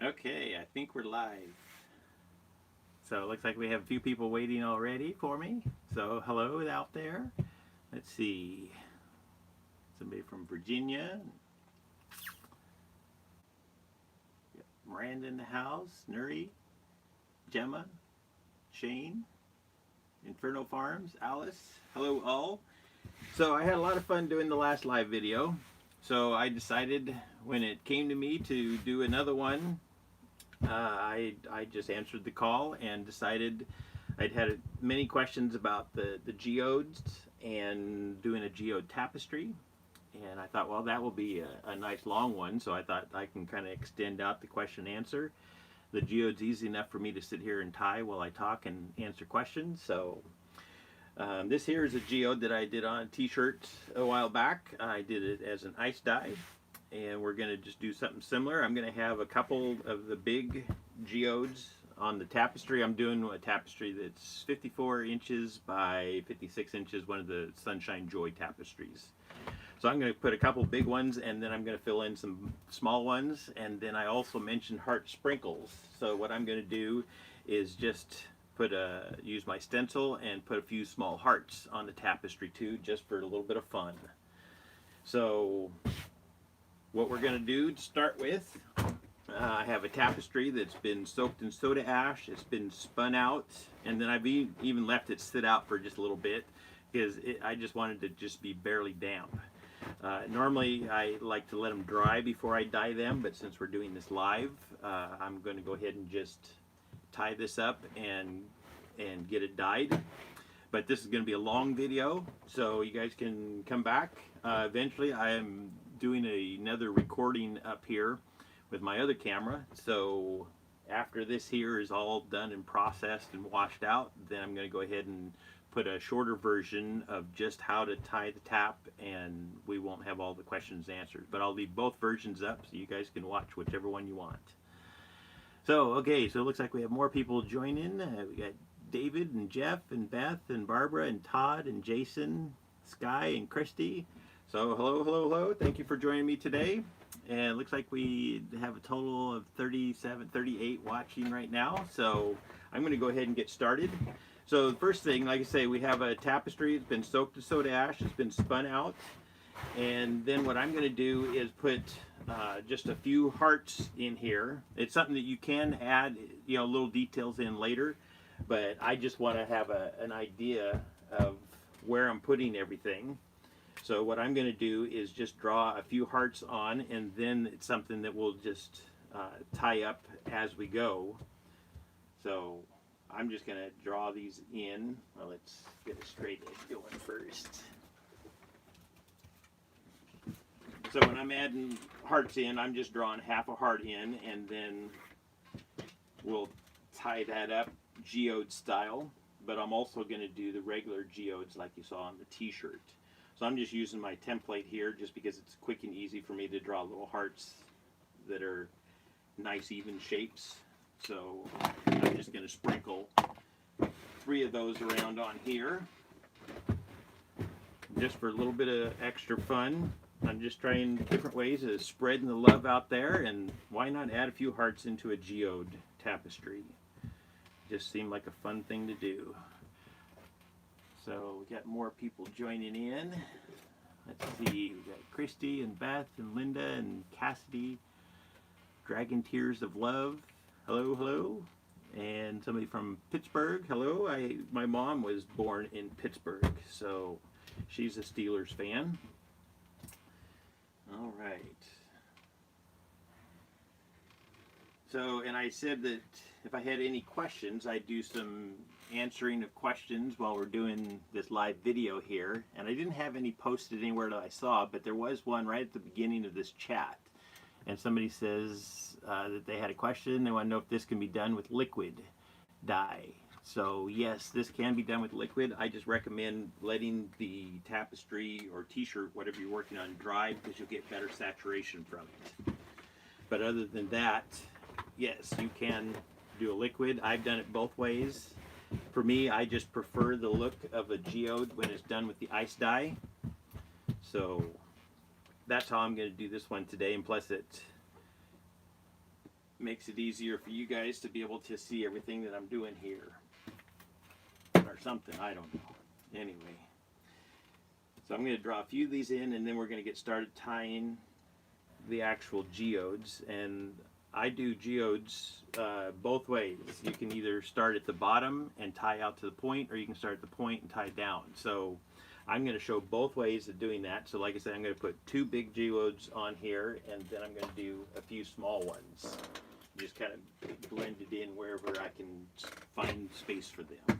Okay, I think we're live. So it looks like we have a few people waiting already for me. So hello out there. Let's see. Somebody from Virginia. Miranda in the house. Nuri. Gemma. Shane. Inferno Farms. Alice. Hello all. So I had a lot of fun doing the last live video. So I decided when it came to me to do another one, I just answered the call and decided I'd had many questions about the geodes and doing a geode tapestry. And I thought, well, that will be a nice long one. So I thought I can kind of extend out the question and answer. The geode's easy enough for me to sit here and tie while I talk and answer questions. So this here is a geode that I did on a t-shirt a while back. I did it as an ice dye, and we're going to just do something similar. I'm going to have a couple of the big geodes on the tapestry. I'm doing a tapestry that's 54 inches by 56 inches, one of the Sunshine Joy tapestries. So I'm going to put a couple big ones, and then I'm going to fill in some small ones, and then I also mentioned heart sprinkles. So what I'm going to do is just use my stencil and put a few small hearts on the tapestry too, just for a little bit of fun. So what we're going to do to start with, I have a tapestry that's been soaked in soda ash. It's been spun out, and then I've even left it sit out for just a little bit because I just wanted to just be barely damp. Normally I like to let them dry before I dye them, but since we're doing this live, I'm going to go ahead and just tie this up and get it dyed. But this is going to be a long video, so you guys can come back. Eventually I am doing another recording up here with my other camera, so after this here is all done and processed and washed out, then I'm going to go ahead and put a shorter version of just how to tie the tap, and we won't have all the questions answered, but I'll leave both versions up so you guys can watch whichever one you want. So okay, so it looks like we have more people joining. We got David and Jeff and Beth and Barbara and Todd and Jason, Sky and Christy. So hello, hello, hello. Thank you for joining me today. And it looks like we have a total of 38 watching right now. So I'm going to go ahead and get started. So the first thing, like I say, we have a tapestry. It's been soaked in soda ash. It's been spun out. And then what I'm going to do is put just a few hearts in here. It's something that you can add, little details in later. But I just want to have an idea of where I'm putting everything. So what I'm going to do is just draw a few hearts on, and then it's something that we'll just tie up as we go. So I'm just going to draw these in. Well, let's get a straight edge going first. So when I'm adding hearts in, I'm just drawing half a heart in, and then we'll tie that up geode style. But I'm also going to do the regular geodes like you saw on the t-shirt. So I'm just using my template here just because it's quick and easy for me to draw little hearts that are nice even shapes. So I'm just going to sprinkle 3 of those around on here just for a little bit of extra fun. I'm just trying different ways of spreading the love out there, and why not add a few hearts into a geode tapestry? Just seemed like a fun thing to do. So we got more people joining in. Let's see, we got Christy and Beth and Linda and Cassidy, Dragon Tears of Love. Hello, hello. And somebody from Pittsburgh. Hello. My mom was born in Pittsburgh, so she's a Steelers fan. All right. So, and I said that if I had any questions, I'd do some answering of questions while we're doing this live video here. And I didn't have any posted anywhere that I saw, but there was one right at the beginning of this chat. And somebody says that they had a question. They want to know if this can be done with liquid dye. So yes, this can be done with liquid. I just recommend letting the tapestry or t-shirt, whatever you're working on, dry, because you'll get better saturation from it. But other than that, yes, you can do a liquid. I've done it both ways. For me, I just prefer the look of a geode when it's done with the ice dye. So that's how I'm going to do this one today. And plus makes it easier for you guys to be able to see everything that I'm doing here. Or something, I don't know. Anyway. So I'm going to draw a few of these in, and then we're going to get started tying the actual geodes. And I do geodes both ways. You can either start at the bottom and tie out to the point, or you can start at the point and tie down. So I'm going to show both ways of doing that. So like I said, I'm going to put 2 big geodes on here, and then I'm going to do a few small ones. Just kind of blend it in wherever I can find space for them.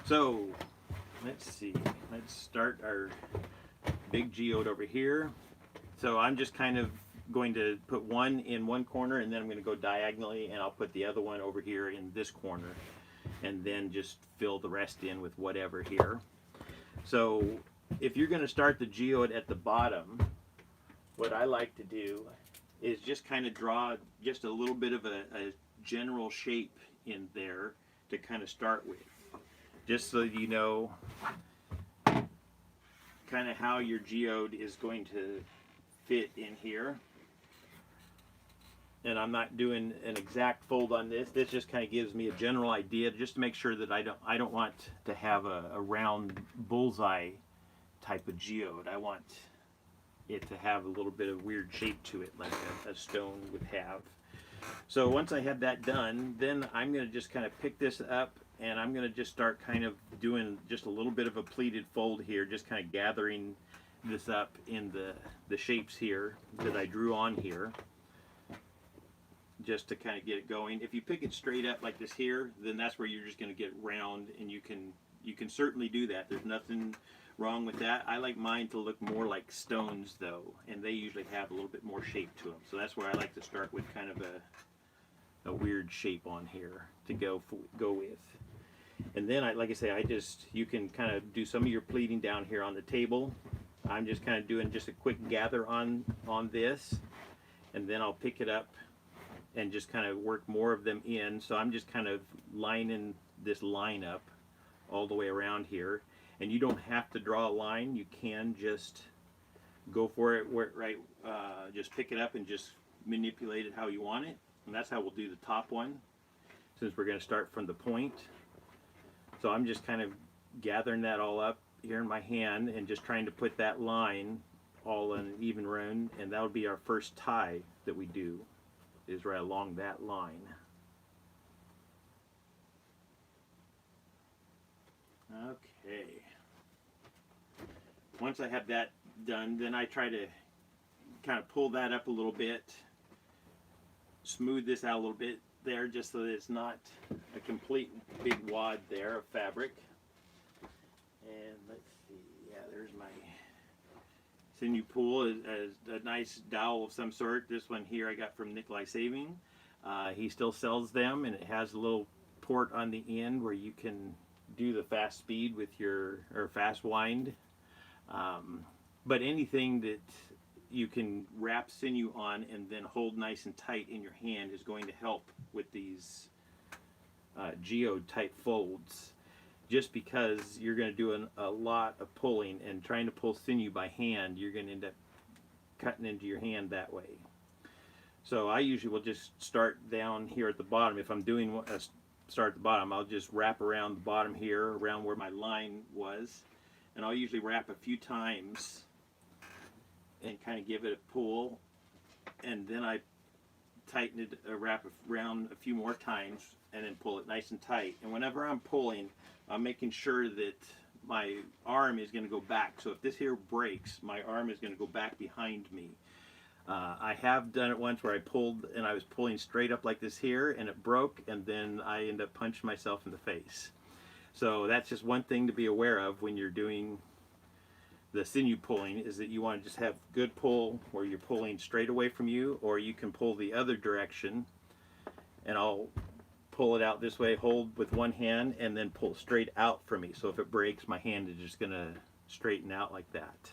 So let's see, let's start our big geode over here. So I'm just kind of going to put one in one corner, and then I'm going to go diagonally, and I'll put the other one over here in this corner, and then just fill the rest in with whatever here. So if you're going to start the geode at the bottom, what I like to do is just kind of draw just a little bit of a general shape in there to kind of start with. Just so you know kind of how your geode is going to fit in here. And I'm not doing an exact fold on this. This just kind of gives me a general idea, just to make sure that I don't want to have a round bullseye type of geode. I want it to have a little bit of weird shape to it, like a stone would have. So once I have that done, then I'm going to just kind of pick this up, and I'm going to just start kind of doing just a little bit of a pleated fold here, just kind of gathering this up in the shapes here that I drew on here, just to kind of get it going. If you pick it straight up like this here, then that's where you're just going to get round, and you can certainly do that. There's nothing wrong with that. I like mine to look more like stones though, and they usually have a little bit more shape to them. So that's where I like to start with kind of a weird shape on here to go with. And then like I say, you can kind of do some of your pleating down here on the table. I'm just kind of doing just a quick gather on this, and then I'll pick it up and just kind of work more of them in. So I'm just kind of lining this line up all the way around here. And you don't have to draw a line. You can just go for it, just pick it up and just manipulate it how you want it. And that's how we'll do the top one, since we're going to start from the point. So I'm just kind of gathering that all up here in my hand and just trying to put that line all in an even round, and that'll be our first tie that we do, is right along that line. Okay. Once I have that done, then I try to kind of pull that up a little bit, smooth this out a little bit there, just so that it's not a complete big wad there of fabric. And let's see, yeah, there's my Sinew pool, a nice dowel of some sort. This one here I got from Nikolai Saving. He still sells them, and it has a little port on the end where you can do the fast speed with or fast wind. But anything that you can wrap sinew on and then hold nice and tight in your hand is going to help with these geode type folds. Just because you're going to do a lot of pulling and trying to pull sinew by hand, you're going to end up cutting into your hand that way. So I usually will just start down here at the bottom. If I'm doing a start at the bottom, I'll just wrap around the bottom here, around where my line was, and I'll usually wrap a few times and kind of give it a pull, and then I tighten it, wrap around a few more times, and then pull it nice and tight. And whenever I'm pulling, I'm making sure that my arm is going to go back. So if this here breaks, my arm is going to go back behind me. I have done it once where I pulled and I was pulling straight up like this here, and it broke, and then I end up punching myself in the face. So that's just one thing to be aware of when you're doing the sinew pulling, is that you want to just have good pull where you're pulling straight away from you, or you can pull the other direction, and I'll pull it out this way, hold with one hand, and then pull straight out from me. So if it breaks, my hand is just going to straighten out like that.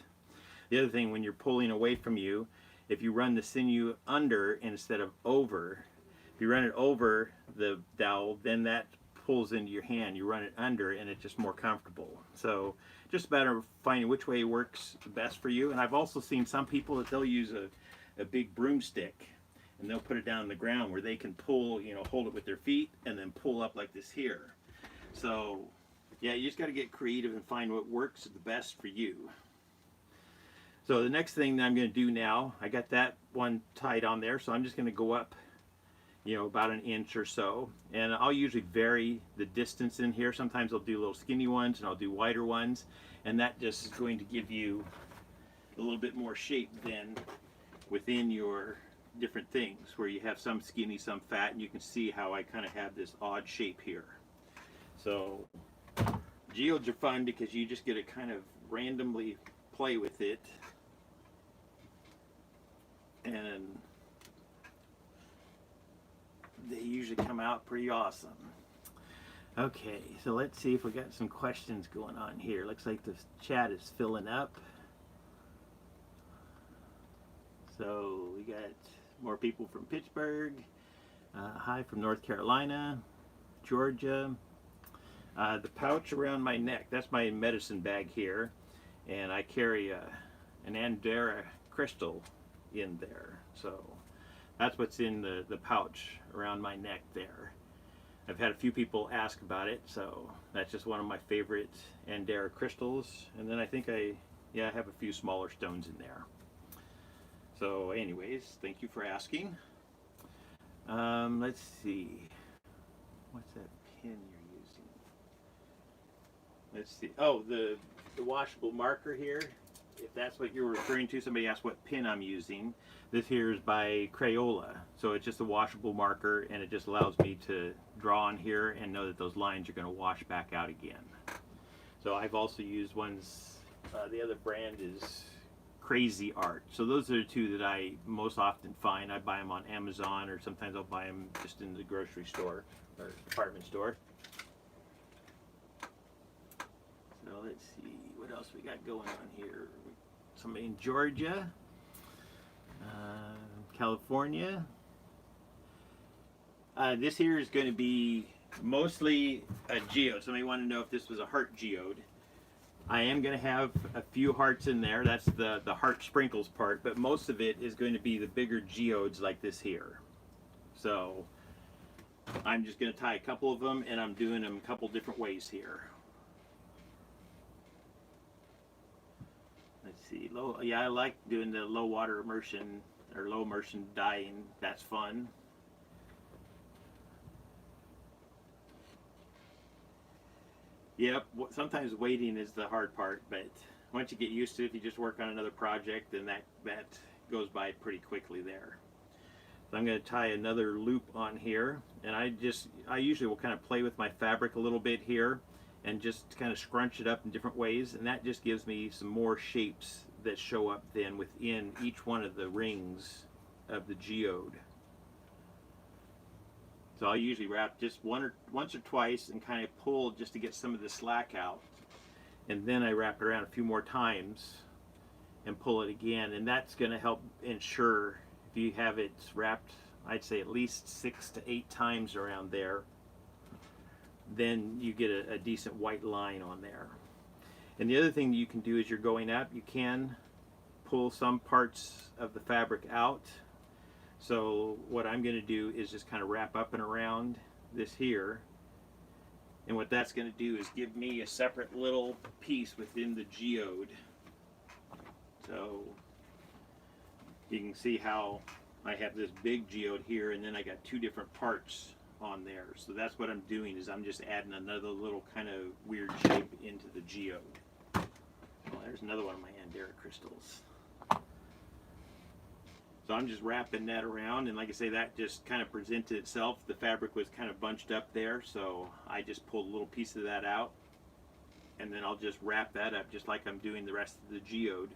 The other thing, when you're pulling away from you, if you run the sinew under instead of over, if you run it over the dowel, then that pulls into your hand. You run it under, and it's just more comfortable. So just a matter of finding which way works best for you. And I've also seen some people that they'll use a big broomstick, and they'll put it down on the ground where they can pull, you know, hold it with their feet and then pull up like this here. So yeah, you just got to get creative and find what works the best for you. So the next thing that I'm going to do now, I got that one tied on there, so I'm just going to go up, you know, about an inch or so, and I'll usually vary the distance in here. Sometimes I'll do little skinny ones and I'll do wider ones, and that just is going to give you a little bit more shape then within your different things, where you have some skinny, some fat, and you can see how I kind of have this odd shape here. So geodes are fun because you just get to kind of randomly play with it, and they usually come out pretty awesome. Okay, so let's see if we got some questions going on here. Looks like the chat is filling up. So we got more people from Pittsburgh. Hi from North Carolina, Georgia. The pouch around my neck, that's my medicine bag here, and I carry an Andera crystal in there. So that's what's in the pouch around my neck there. I've had a few people ask about it, so that's just one of my favorite Andera crystals. And then I think I have a few smaller stones in there. So anyways, thank you for asking. Let's see. What's that pin you're using? Let's see. Oh, the washable marker here. If that's what you're referring to, somebody asked what pin I'm using. This here is by Crayola. So it's just a washable marker, and it just allows me to draw on here and know that those lines are going to wash back out again. So I've also used ones, the other brand is Crazy Art. So those are the two that I most often find. I buy them on Amazon, or sometimes I'll buy them just in the grocery store or department store. So let's see what else we got going on here. Somebody in Georgia, California. This here is going to be mostly a geode. Somebody wanted to know if this was a heart geode. I am going to have a few hearts in there. That's the heart sprinkles part, but most of it is going to be the bigger geodes like this here. So I'm just going to tie a couple of them, and I'm doing them a couple different ways here. Let's see. I like doing the low water immersion or low immersion dyeing. That's fun. Yep, sometimes waiting is the hard part, but once you get used to it, if you just work on another project, then that goes by pretty quickly there. So I'm going to tie another loop on here, and I usually will kind of play with my fabric a little bit here and just kind of scrunch it up in different ways, and that just gives me some more shapes that show up then within each one of the rings of the geode. So I'll usually wrap just once or twice and kind of pull just to get some of the slack out, and then I wrap it around a few more times and pull it again, and that's going to help ensure, if you have it wrapped, I'd say at least 6 to 8 times around there, then you get a decent white line on there. And the other thing that you can do as you're going up, you can pull some parts of the fabric out. So what I'm going to do is just kind of wrap up and around this here, and what that's going to do is give me a separate little piece within the geode. So you can see how I have this big geode here, and then I got 2 different parts on there. So that's what I'm doing, is I'm just adding another little kind of weird shape into the geode. Well, there's another one of my Andera crystals. So I'm just wrapping that around, and like I say, that just kind of presented itself. The fabric was kind of bunched up there, so I just pulled a little piece of that out, and then I'll just wrap that up just like I'm doing the rest of the geode.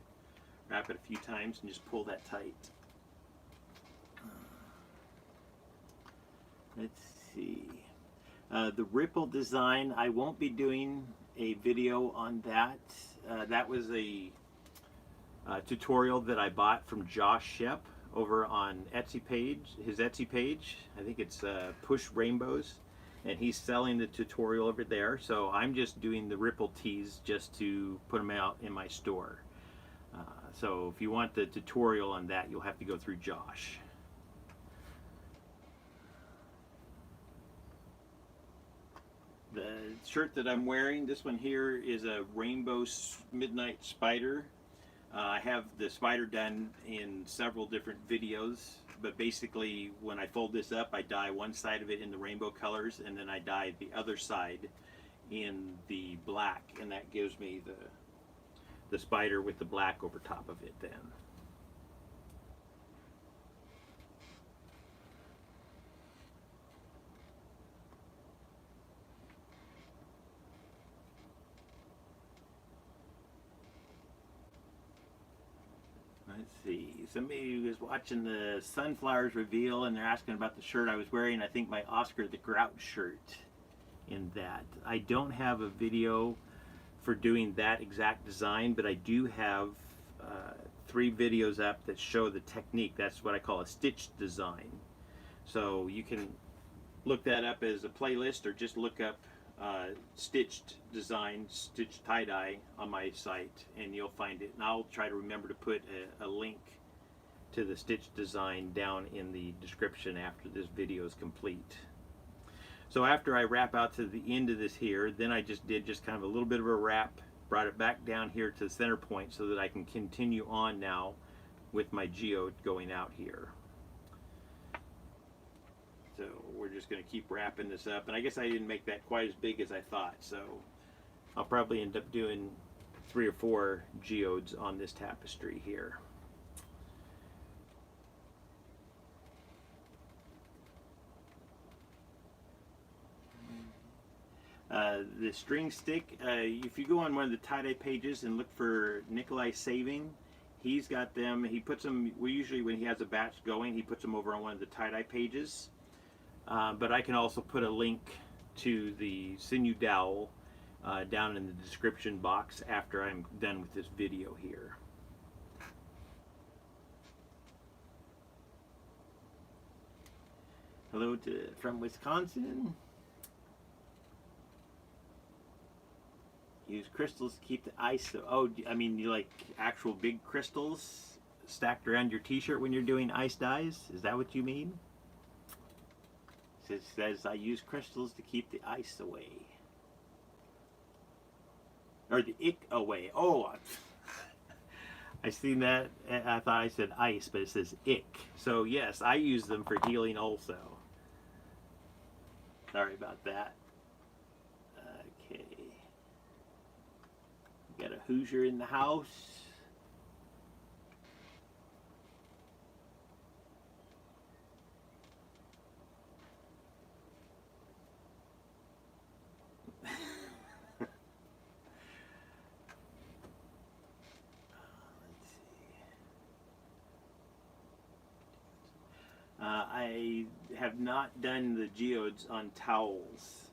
Wrap it a few times and just pull that tight. Let's see. The ripple design, I won't be doing a video on that. That was a tutorial that I bought from Josh Shep over on Etsy page, his Etsy page. I think it's Push Rainbows, and he's selling the tutorial over there. So I'm just doing the ripple tees just to put them out in my store. So if you want the tutorial on that, you'll have to go through Josh. The shirt that I'm wearing, this one here, is a rainbow midnight spider. I have the spider done in several different videos, but basically when I fold this up, I dye one side of it in the rainbow colors, and then I dye the other side in the black, and that gives me the spider with the black over top of it then. Let's see, somebody was watching the sunflowers reveal and they're asking about the shirt I was wearing. I think my Oscar the Grouch shirt in that. I don't have a video for doing that exact design, but I do have 3 videos up that show the technique. That's what I call a stitched design. So you can look that up as a playlist, or just look up stitched design, stitched tie-dye on my site, and you'll find it. And I'll try to remember to put a link to the stitched design down in the description after this video is complete. So after I wrap out to the end of this here, then I just did kind of a little bit of a wrap, brought it back down here to the center point so that I can continue on now with my geode going out here. So we're just going to keep wrapping this up, and I guess I didn't make that quite as big as I thought, so I'll probably end up doing 3 or 4 geodes on this tapestry here. The string stick, if you go on one of the tie-dye pages and look for Nikolai Saving, he's got them, he puts them, usually when he has a batch going, he puts them over on one of the tie-dye pages. But I can also put a link to the Sinew dowel down in the description box after I'm done with this video here. Hello from Wisconsin. Use crystals to keep the ice. Oh, I mean, you like actual big crystals stacked around your t-shirt when you're doing ice dyes? Is that what you mean? It says I use crystals to keep the ice away. Or the ick away. Oh, I seen that. I thought I said ice, but it says ick. So yes, I use them for healing also. Sorry about that. Okay. Got a Hoosier in the house. I have not done the geodes on towels.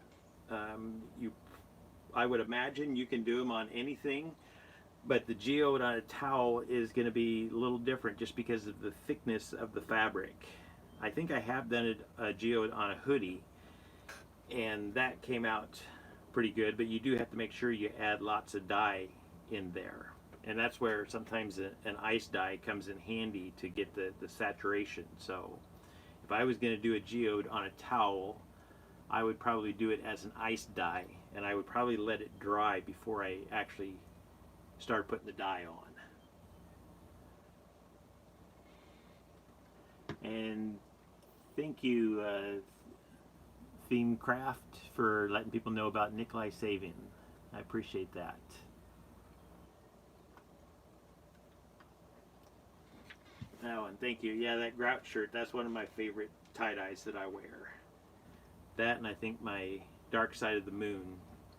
I would imagine you can do them on anything, but the geode on a towel is going to be a little different just because of the thickness of the fabric. I think I have done a geode on a hoodie, and that came out pretty good, but you do have to make sure you add lots of dye in there. And that's where sometimes an ice dye comes in handy to get the saturation. So if I was going to do a geode on a towel, I would probably do it as an ice dye, and I would probably let it dry before I actually start putting the dye on. And thank you, Theme Craft, for letting people know about Nikolai Saving. I appreciate that. Oh, and thank you. Yeah, that Grouch shirt, that's one of my favorite tie-dyes that I wear. That, and I think my Dark Side of the Moon,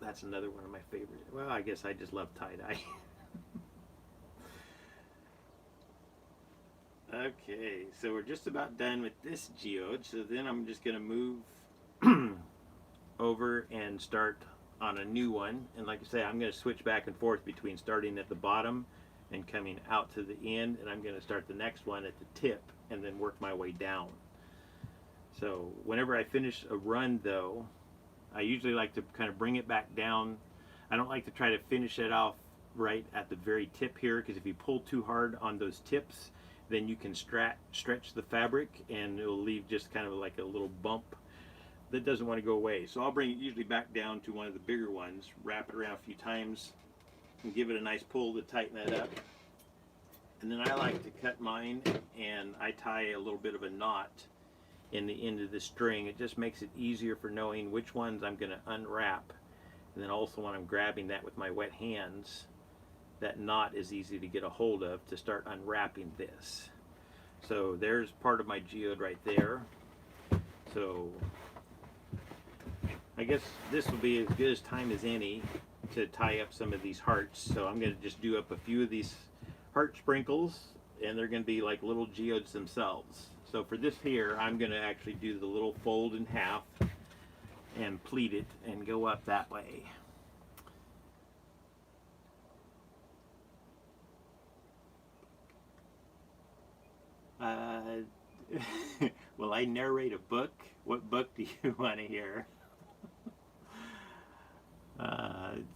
that's another one of my favorite. Well, I guess I just love tie-dye. Okay, so we're just about done with this geode, so then I'm just going to move over and start on a new one. And like I say, I'm going to switch back and forth between starting at the bottom and coming out to the end, and I'm going to start the next one at the tip and then work my way down. So whenever I finish a run though, I usually like to kind of bring it back down. I don't like to try to finish it off right at the very tip here, because if you pull too hard on those tips, then you can stretch the fabric and it'll leave just kind of like a little bump. that doesn't want to go away. So I'll bring it usually back down to one of the bigger ones, wrap it around a few times, and give it a nice pull to tighten that up. And then I like to cut mine, and I tie a little bit of a knot in the end of the string. It just makes it easier for knowing which ones I'm going to unwrap. And then also when I'm grabbing that with my wet hands, that knot is easy to get a hold of to start unwrapping this. So there's part of my geode right there. So I guess this will be as good as time as any to tie up some of these hearts. So I'm going to just do up a few of these heart sprinkles, and they're going to be like little geodes themselves. So for this here, I'm going to actually do the little fold in half and pleat it and go up that way. Will I narrate a book? What book do you want to hear?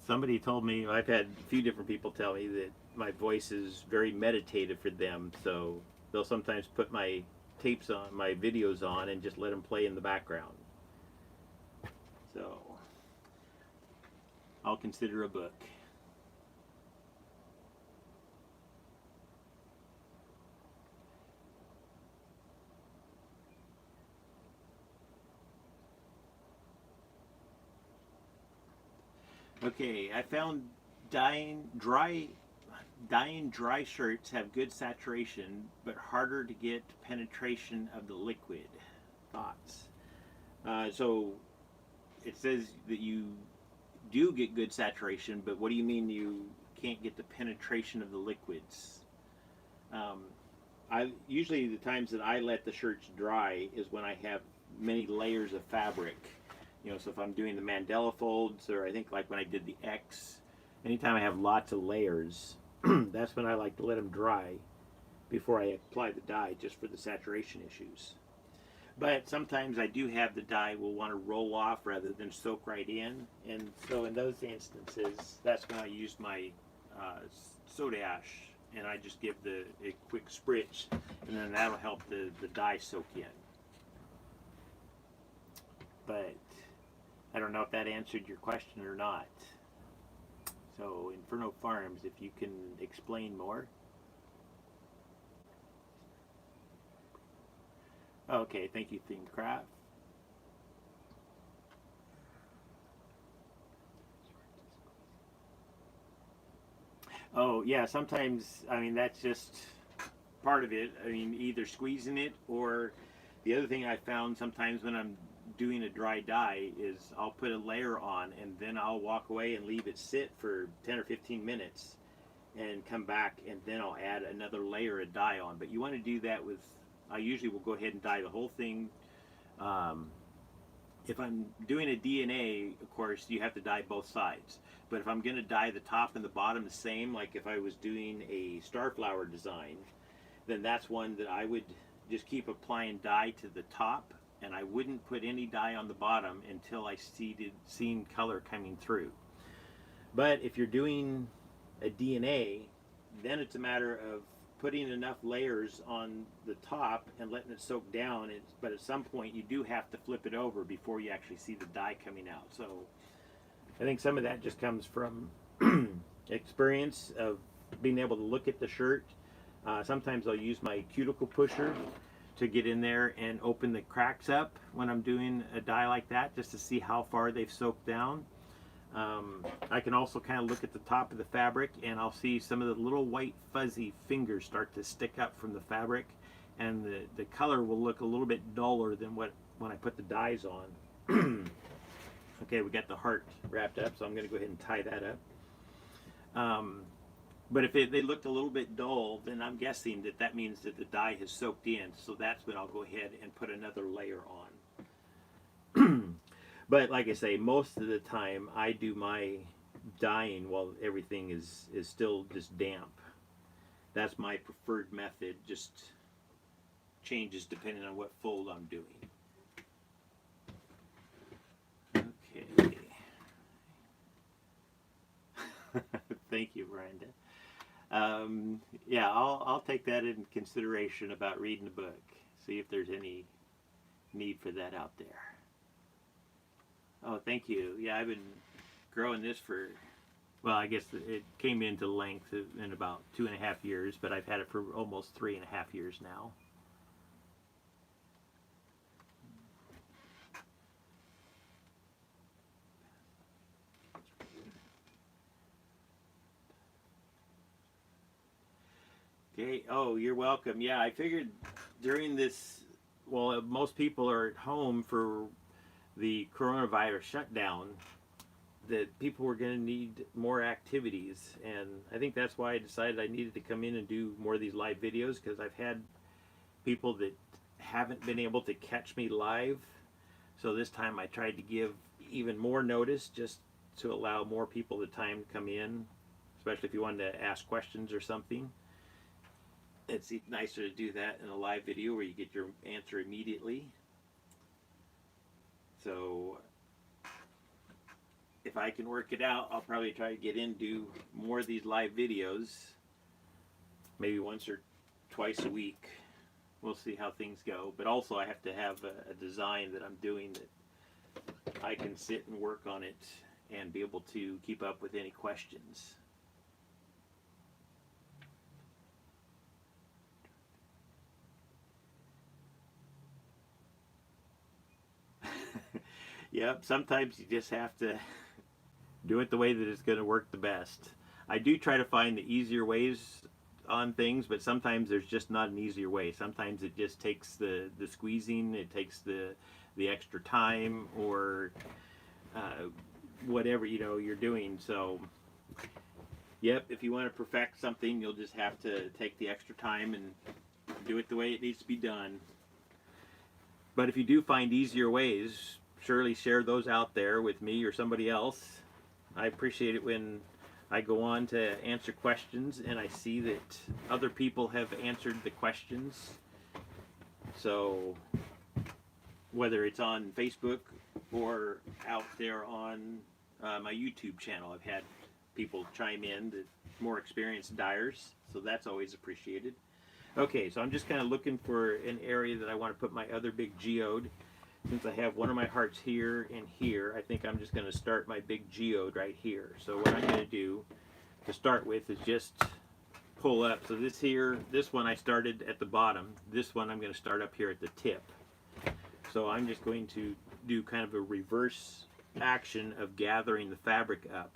Somebody told me, I've had a few different people tell me that my voice is very meditative for them, so they'll sometimes put my tapes on, my videos on, and just let them play in the background. So I'll consider a book. Okay, I found dyeing dry shirts have good saturation, but harder to get penetration of the liquid. Thoughts? So it says that you do get good saturation, but what do you mean you can't get the penetration of the liquids? I usually the times that I let the shirts dry is when I have many layers of fabric. You know, so if I'm doing the Mandela folds, or I think like when I did the X, anytime I have lots of layers, that's when I like to let them dry before I apply the dye, just for the saturation issues. But sometimes I do have the dye will want to roll off rather than soak right in, and so in those instances, that's when I use my soda ash, and I just give a quick spritz, and then that'll help the dye soak in. But I don't know if that answered your question or not. So, Inferno Farms, if you can explain more. Okay, thank you, ThinkCraft. Oh, yeah, sometimes, I mean, that's just part of it. I mean, either squeezing it, or the other thing I found sometimes when I'm doing a dry dye is I'll put a layer on, and then I'll walk away and leave it sit for 10 or 15 minutes and come back, and then I'll add another layer of dye on. But you want to do that with, I usually will go ahead and dye the whole thing. If I'm doing a DNA, of course, you have to dye both sides. But if I'm going to dye the top and the bottom the same, like if I was doing a starflower design, then that's one that I would just keep applying dye to the top, and I wouldn't put any dye on the bottom until I seen color coming through. But if you're doing a DNA, then it's a matter of putting enough layers on the top and letting it soak down. But at some point you do have to flip it over before you actually see the dye coming out. So I think some of that just comes from experience of being able to look at the shirt. Sometimes I'll use my cuticle pusher to get in there and open the cracks up when I'm doing a dye like that, just to see how far they've soaked down. I can also kind of look at the top of the fabric, and I'll see some of the little white fuzzy fingers start to stick up from the fabric, and the color will look a little bit duller than when I put the dyes on. Okay, we got the heart wrapped up, so I'm going to go ahead and tie that up. But if they looked a little bit dull, then I'm guessing that means that the dye has soaked in, so that's when I'll go ahead and put another layer on. But like I say, most of the time I do my dyeing while everything is still just damp. That's my preferred method, just changes depending on what fold I'm doing. Okay. Thank you, Miranda. Yeah, I'll take that in consideration about reading the book. See if there's any need for that out there. Oh, thank you. Yeah, I've been growing this for, well, I guess it came into length in about 2.5 years, but I've had it for almost 3.5 years now. Okay. Oh, you're welcome. Yeah, I figured during this, well, most people are at home for the coronavirus shutdown, that people were going to need more activities, and I think that's why I decided I needed to come in and do more of these live videos, because I've had people that haven't been able to catch me live. So this time I tried to give even more notice, just to allow more people the time to come in, especially if you wanted to ask questions or something. It's nicer to do that in a live video where you get your answer immediately. So if I can work it out, I'll probably try to get in, do more of these live videos, maybe once or twice a week. We'll see how things go. But also I have to have a design that I'm doing that I can sit and work on it and be able to keep up with any questions. Yep, sometimes you just have to do it the way that it's going to work the best. I do try to find the easier ways on things, but sometimes there's just not an easier way. Sometimes it just takes the squeezing, it takes the extra time, or whatever you're doing. So yep, if you want to perfect something, you'll just have to take the extra time and do it the way it needs to be done. But if you do find easier ways, surely share those out there with me or somebody else. I appreciate it when I go on to answer questions and I see that other people have answered the questions. So whether it's on Facebook or out there on my YouTube channel, I've had people chime in that more experienced dyers, so that's always appreciated. Okay, so I'm just kind of looking for an area that I want to put my other big geode. Since I have one of my hearts here and here, I think I'm just going to start my big geode right here. So what I'm going to do to start with is just pull up. So this one I started at the bottom. This one I'm going to start up here at the tip. So I'm just going to do kind of a reverse action of gathering the fabric up.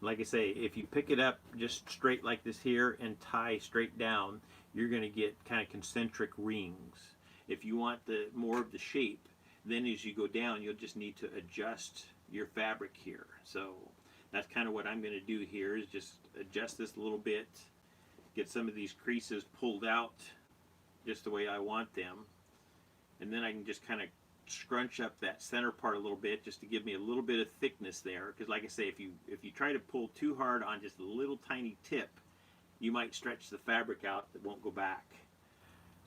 Like I say, if you pick it up just straight like this here and tie straight down, you're going to get kind of concentric rings. If you want more of the shape, then as you go down, you'll just need to adjust your fabric here. So that's kind of what I'm going to do here, is just adjust this a little bit, get some of these creases pulled out just the way I want them, and then I can just kind of scrunch up that center part a little bit just to give me a little bit of thickness there, because like I say, if you try to pull too hard on just a little tiny tip, you might stretch the fabric out that won't go back.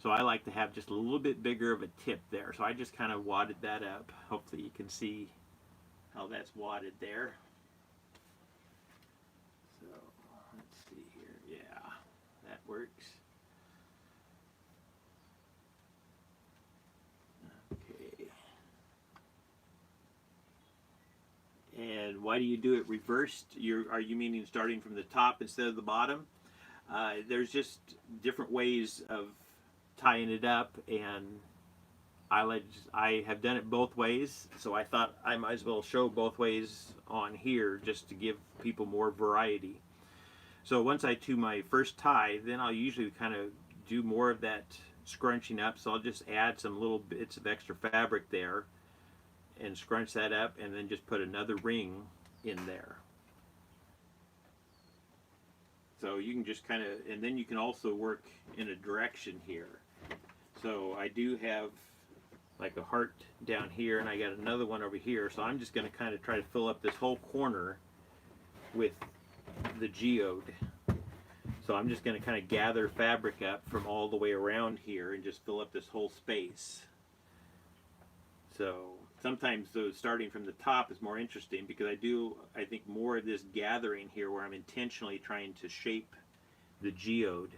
So I like to have just a little bit bigger of a tip there. So I just kind of wadded that up. Hopefully you can see how that's wadded there. So let's see here. Yeah, that works. Okay. And why do you do it reversed? Are you meaning starting from the top instead of the bottom? There's just different ways of tying it up, and I have done it both ways, so I thought I might as well show both ways on here just to give people more variety. So once I do my first tie, then I'll usually kind of do more of that scrunching up, so I'll just add some little bits of extra fabric there and scrunch that up, and then just put another ring in there. So you can just kind of, and then you can also work in a direction here. So I do have like a heart down here, and I got another one over here. So I'm just going to kind of try to fill up this whole corner with the geode. So I'm just going to kind of gather fabric up from all the way around here and just fill up this whole space. So sometimes starting from the top is more interesting, because I think more of this gathering here where I'm intentionally trying to shape the geode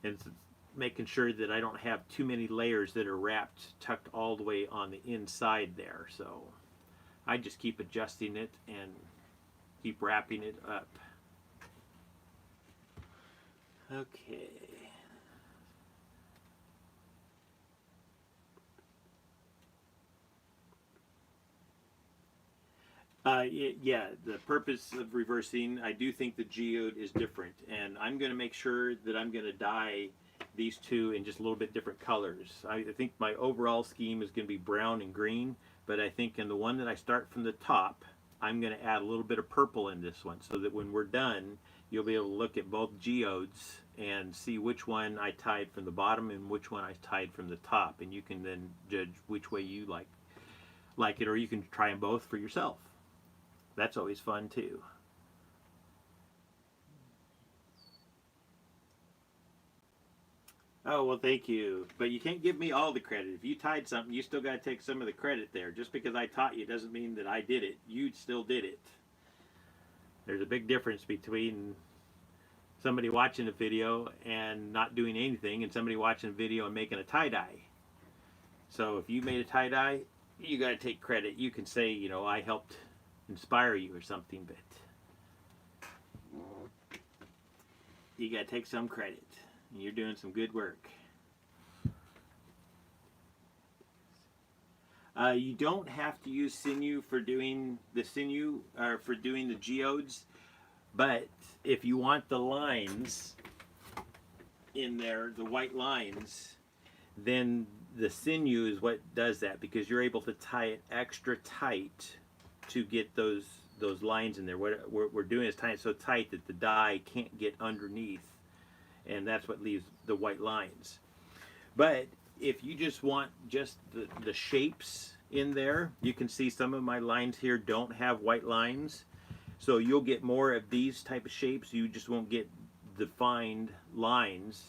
and making sure that I don't have too many layers that are tucked all the way on the inside there. So I just keep adjusting it and keep wrapping it up. Okay. Yeah, the purpose of reversing, I do think the geode is different, and I'm going to make sure that I'm going to dye these two in just a little bit different colors. I think my overall scheme is going to be brown and green, but I think in the one that I start from the top, I'm going to add a little bit of purple in this one, so that when we're done, you'll be able to look at both geodes and see which one I tied from the bottom and which one I tied from the top, and you can then judge which way you like it, or you can try them both for yourself. That's always fun too. Oh, well, thank you. But you can't give me all the credit. If you tied something, you still got to take some of the credit there. Just because I taught you doesn't mean that I did it. You still did it. There's a big difference between somebody watching a video and not doing anything and somebody watching a video and making a tie-dye. So if you made a tie-dye, you got to take credit. You can say, you know, I helped inspire you or something, but you got to take some credit. You're doing some good work. You don't have to use Sinew for doing the geodes, but if you want the lines in there, the white lines, then the Sinew is what does that, because you're able to tie it extra tight to get those lines in there. What we're doing is tying it so tight that the dye can't get underneath, and that's what leaves the white lines. But if you just want just the shapes in there, you can see some of my lines here don't have white lines, so you'll get more of these type of shapes. You just won't get defined lines,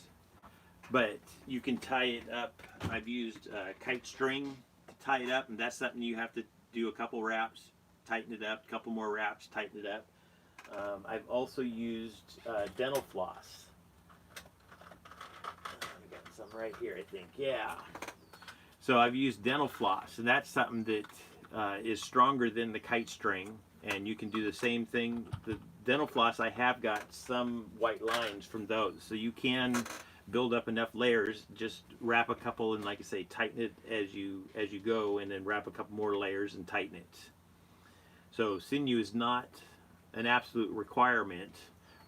but you can tie it up. I've used kite string to tie it up, and that's something you have to do a couple wraps, tighten it up, a couple more wraps, tighten it up. I've also used dental floss. I got some right here, I think. Yeah. So I've used dental floss, and that's something that is stronger than the kite string, and you can do the same thing. The dental floss, I have got some white lines from those, so you can build up enough layers. Just wrap a couple and, like I say, tighten it as you go, and then wrap a couple more layers and tighten it. So Sinew is not an absolute requirement.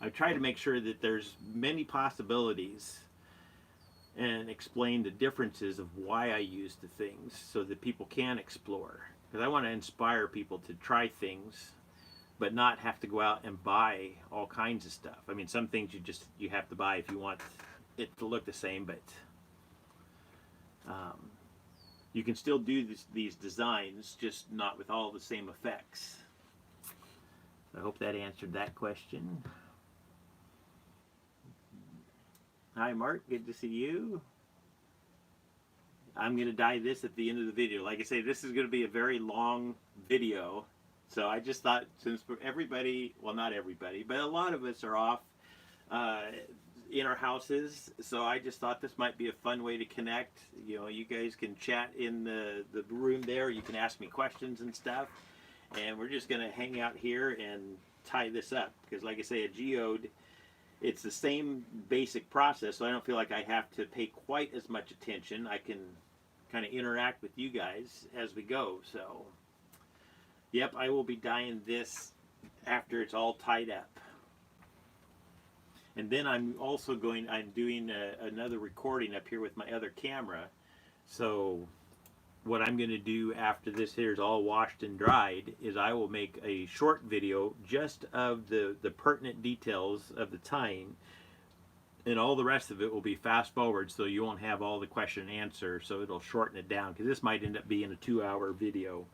I try to make sure that there's many possibilities and explain the differences of why I use the things so that people can explore. Because I want to inspire people to try things, but not have to go out and buy all kinds of stuff. I mean, some things you have to buy if you want it to look the same, but you can still do these designs, just not with all the same effects. I hope that answered that question. Hi Mark, good to see you. I'm going to dye this at the end of the video. Like I say, this is going to be a very long video. So I just thought, since everybody, well, not everybody, but a lot of us are off in our houses, so I just thought this might be a fun way to connect. You know, you guys can chat in the room there. You can ask me questions and stuff. And we're just going to hang out here and tie this up. Because like I say, a geode, it's the same basic process, so I don't feel like I have to pay quite as much attention. I can kind of interact with you guys as we go. So, yep, I will be dyeing this after it's all tied up. And then I'm doing another recording up here with my other camera. So what I'm going to do after this here is all washed and dried is I will make a short video just of the pertinent details of the tying, and all the rest of it will be fast forward, so you won't have all the question and answer, so it'll shorten it down, because this might end up being a 2-hour video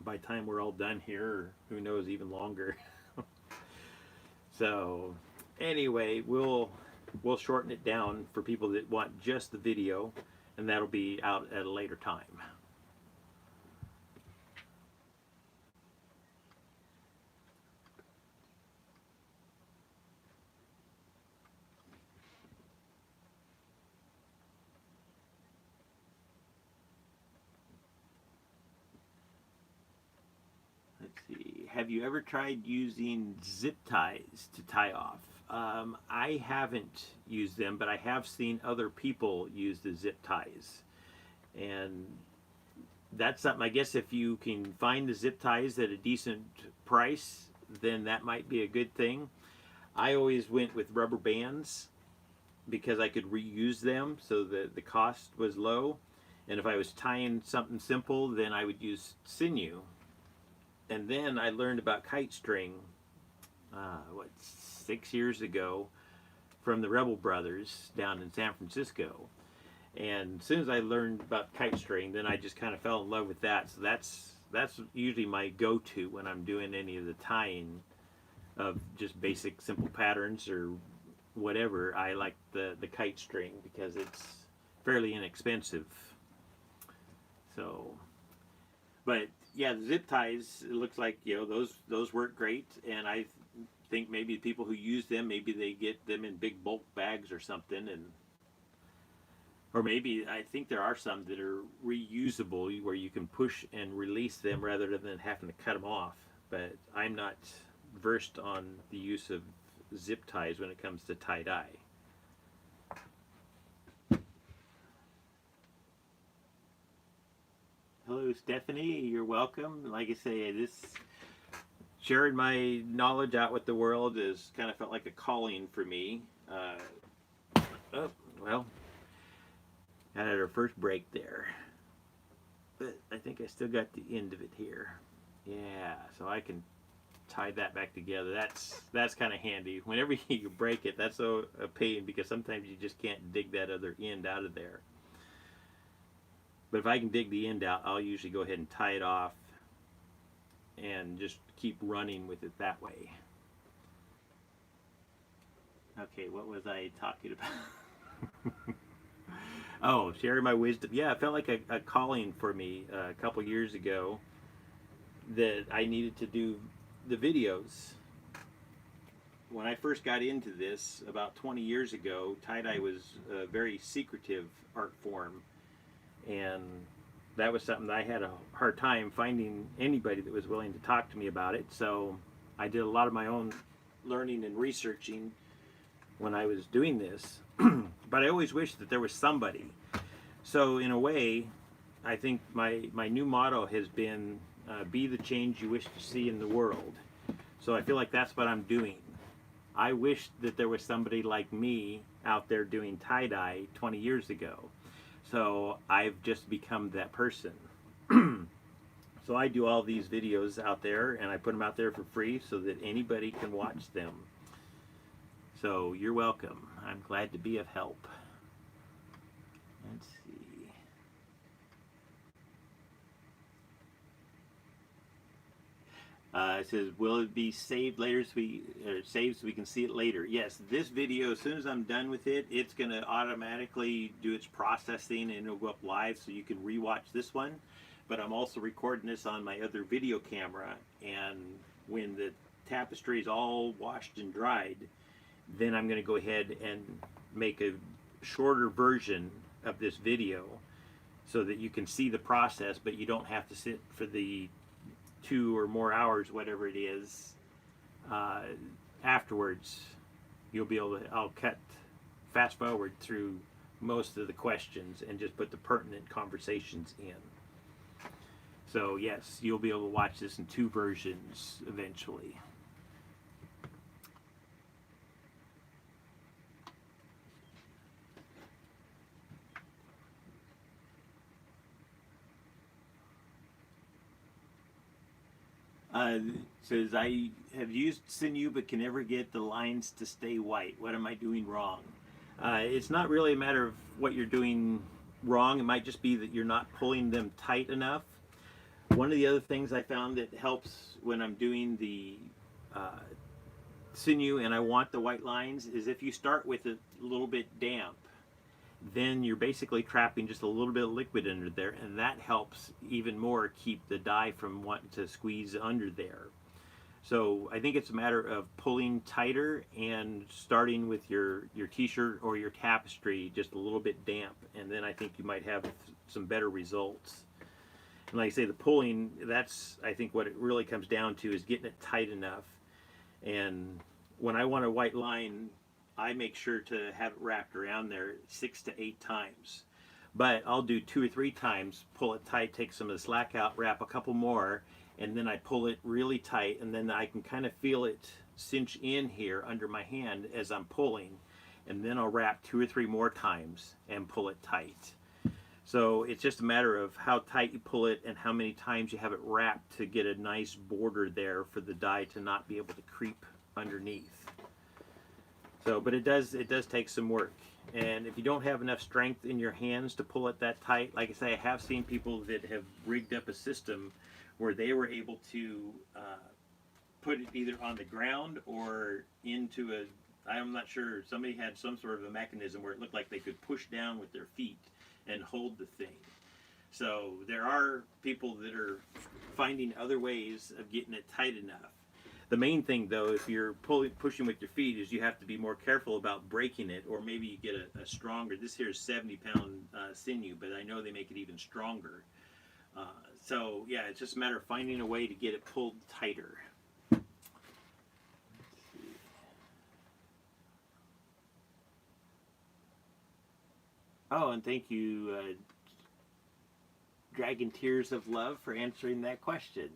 by the time we're all done here, or who knows, even longer. So anyway, we'll shorten it down for people that want just the video, and that'll be out at a later time. let's see. Have you ever tried using zip ties to tie off? I haven't used them, but I have seen other people use the zip ties. And that's something, I guess, if you can find the zip ties at a decent price, then that might be a good thing. I always went with rubber bands because I could reuse them, so that the cost was low. And if I was tying something simple, then I would use Sinew. And then I learned about kite string, 6 years ago, from the Rebel Brothers down in San Francisco. And as soon as I learned about kite string, then I just kind of fell in love with that. So that's usually my go-to when I'm doing any of the tying of just basic simple patterns or whatever. I like the kite string because it's fairly inexpensive. So, but yeah, the zip ties, it looks like, you know, those work great, and I think maybe people who use them, maybe they get them in big bulk bags or something, and or maybe I think there are some that are reusable where you can push and release them rather than having to cut them off. But I'm not versed on the use of zip ties when it comes to tie-dye. Hello, Stephanie. You're welcome. Like I say, this sharing my knowledge out with the world has kind of felt like a calling for me. Oh, well, had our first break there, but I think I still got the end of it here. Yeah, so I can tie that back together. That's kind of handy. Whenever you break it, that's a pain because sometimes you just can't dig that other end out of there. But if I can dig the end out, I'll usually go ahead and tie it off and just keep running with it that way. Okay, what was I talking about? Oh, sharing my wisdom. Yeah, it felt like a calling for me a couple years ago that I needed to do the videos. When I first got into this about 20 years ago, tie-dye was a very secretive art form. And that was something that I had a hard time finding anybody that was willing to talk to me about it. So I did a lot of my own learning and researching when I was doing this. But I always wished that there was somebody. So in a way, I think my new motto has been be the change you wish to see in the world. So I feel like that's what I'm doing. I wish that there was somebody like me out there doing tie-dye 20 years ago. So I've just become that person. So I do all these videos out there, and I put them out there for free so that anybody can watch them. So you're welcome. I'm glad to be of help. Let's see. It says, will it be saved later saved so we can see it later? Yes, this video, as soon as I'm done with it, it's going to automatically do its processing and it'll go up live so you can rewatch this one. But I'm also recording this on my other video camera, and when the tapestry is all washed and dried, then I'm going to go ahead and make a shorter version of this video so that you can see the process, but you don't have to sit for the 2 or more hours, whatever it is, afterwards. You'll be able to, I'll fast forward through most of the questions and just put the pertinent conversations in. So yes, you'll be able to watch this in 2 versions eventually. Says, I have used Sinew but can never get the lines to stay white. What am I doing wrong? It's not really a matter of what you're doing wrong. It might just be that you're not pulling them tight enough. One of the other things I found that helps when I'm doing the Sinew and I want the white lines is if you start with it a little bit damp, then you're basically trapping just a little bit of liquid under there, and that helps even more keep the dye from wanting to squeeze under there. So I think it's a matter of pulling tighter and starting with your t-shirt or your tapestry just a little bit damp, and then I think you might have some better results. And like I say, the pulling, that's, I think what it really comes down to is getting it tight enough. And when I want a white line, I make sure to have it wrapped around there 6 to 8 times. But I'll do 2 or 3 times, pull it tight, take some of the slack out, wrap a couple more, and then I pull it really tight, and then I can kind of feel it cinch in here under my hand as I'm pulling. And then I'll wrap 2 or 3 more times and pull it tight. So it's just a matter of how tight you pull it and how many times you have it wrapped to get a nice border there for the dye to not be able to creep underneath. So, but it does take some work. And if you don't have enough strength in your hands to pull it that tight, like I say, I have seen people that have rigged up a system where they were able to put it either on the ground or into a, I'm not sure, somebody had some sort of a mechanism where it looked like they could push down with their feet and hold the thing. So there are people that are finding other ways of getting it tight enough. The main thing, though, if you're pushing with your feet, is you have to be more careful about breaking it, or maybe you get a stronger. This here is 70-pound Sinew, but I know they make it even stronger. So yeah, it's just a matter of finding a way to get it pulled tighter. Oh, and thank you, Dragon Tears of Love, for answering that question.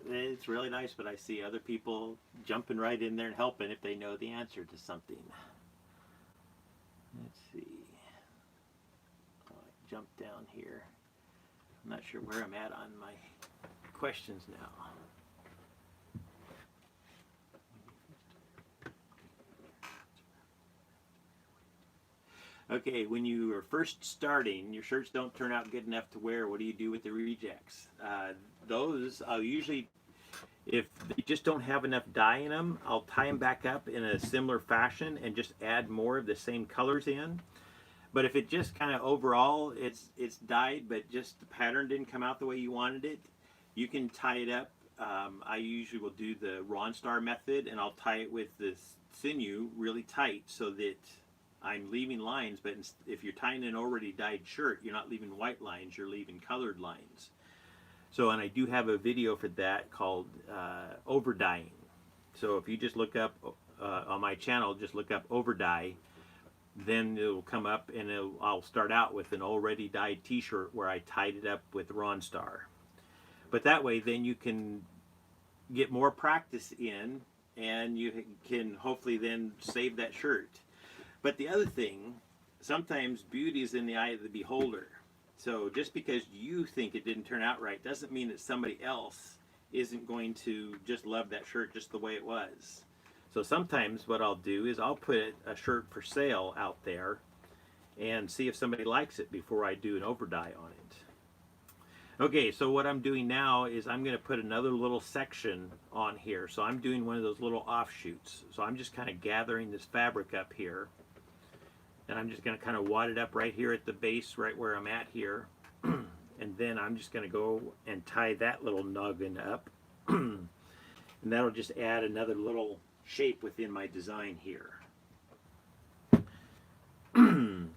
It's really nice, but I see other people jumping right in there and helping if they know the answer to something. Let's see. Oh, I jumped down here. I'm not sure where I'm at on my questions now. Okay, when you are first starting, your shirts don't turn out good enough to wear. What do you do with the rejects? Those, I'll usually, if they just don't have enough dye in them, I'll tie them back up in a similar fashion and just add more of the same colors in. But if it just kind of overall, it's dyed, but just the pattern didn't come out the way you wanted it, you can tie it up. I usually will do the Ronstar method, and I'll tie it with the Sinew really tight so that I'm leaving lines, but if you're tying an already dyed shirt, you're not leaving white lines, you're leaving colored lines. So, and I do have a video for that called over dyeing. So if you just look up on my channel, just look up over dye, then it'll come up and I'll start out with an already dyed t-shirt where I tied it up with Ronstar. But that way then you can get more practice in, and you can hopefully then save that shirt. But the other thing, sometimes beauty is in the eye of the beholder. So just because you think it didn't turn out right doesn't mean that somebody else isn't going to just love that shirt just the way it was. So sometimes what I'll do is I'll put a shirt for sale out there and see if somebody likes it before I do an over dye on it. Okay, so what I'm doing now is I'm going to put another little section on here. So I'm doing one of those little offshoots. So I'm just kind of gathering this fabric up here. And I'm just going to kind of wad it up right here at the base, right where I'm at here. And then I'm just going to go and tie that little noggin up. And that'll just add another little shape within my design here.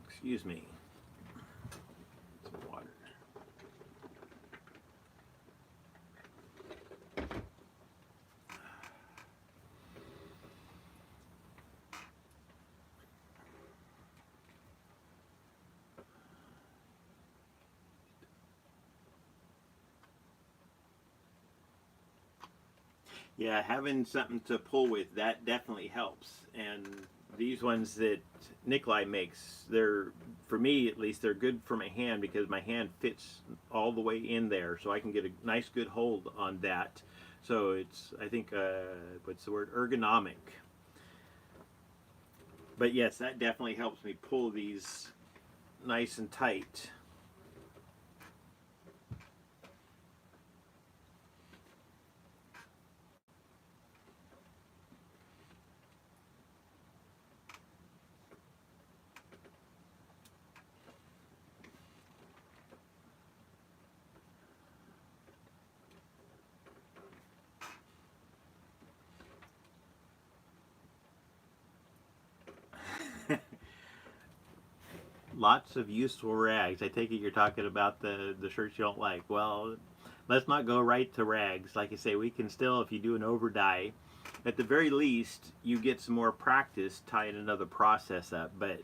Excuse me. Some water. Yeah, having something to pull with, that definitely helps. And these ones that Nikolai makes, they're, for me at least, they're good for my hand because my hand fits all the way in there, so I can get a nice good hold on that. So it's, I think, what's the word, ergonomic. But yes, that definitely helps me pull these nice and tight. lots of useful rags. I take it you're talking about the shirts you don't like. Well, let's not go right to rags. Like I say, we can still, if you do an over dye, at the very least, you get some more practice tying another process up. But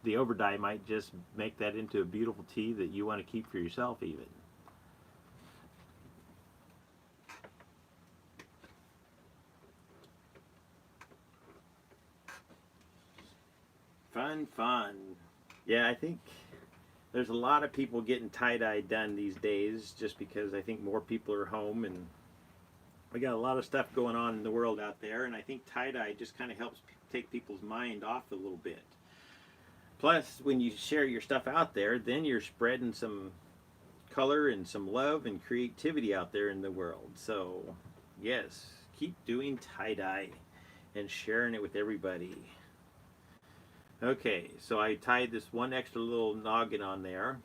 the over dye might just make that into a beautiful tee that you want to keep for yourself even. Fun, fun. Yeah, I think there's a lot of people getting tie-dye done these days just because I think more people are home and we got a lot of stuff going on in the world out there, and I think tie-dye just kind of helps take people's mind off a little bit. Plus, when you share your stuff out there, then you're spreading some color and some love and creativity out there in the world. So, yes, keep doing tie-dye and sharing it with everybody. Okay, so I tied this one extra little noggin on there,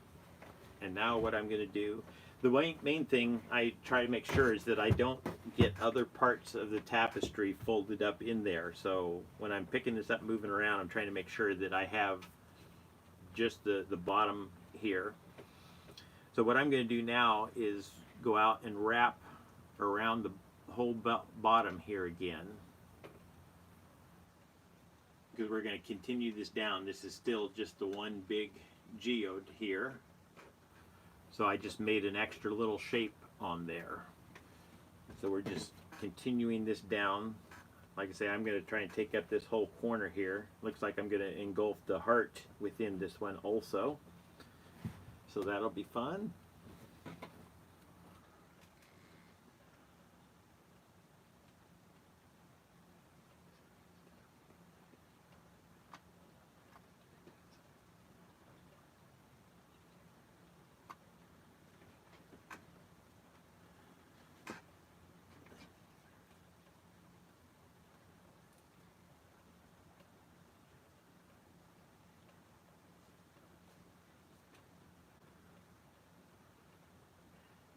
and now what I'm going to do, the main thing I try to make sure is that I don't get other parts of the tapestry folded up in there. So when I'm picking this up, moving around, I'm trying to make sure that I have just the bottom here. So what I'm going to do now is go out and wrap around the whole bottom here again, because we're going to continue this down. This is still just the one big geode here. So I just made an extra little shape on there. So we're just continuing this down. Like I say, I'm going to try and take up this whole corner here. Looks like I'm going to engulf the heart within this one also. So that'll be fun.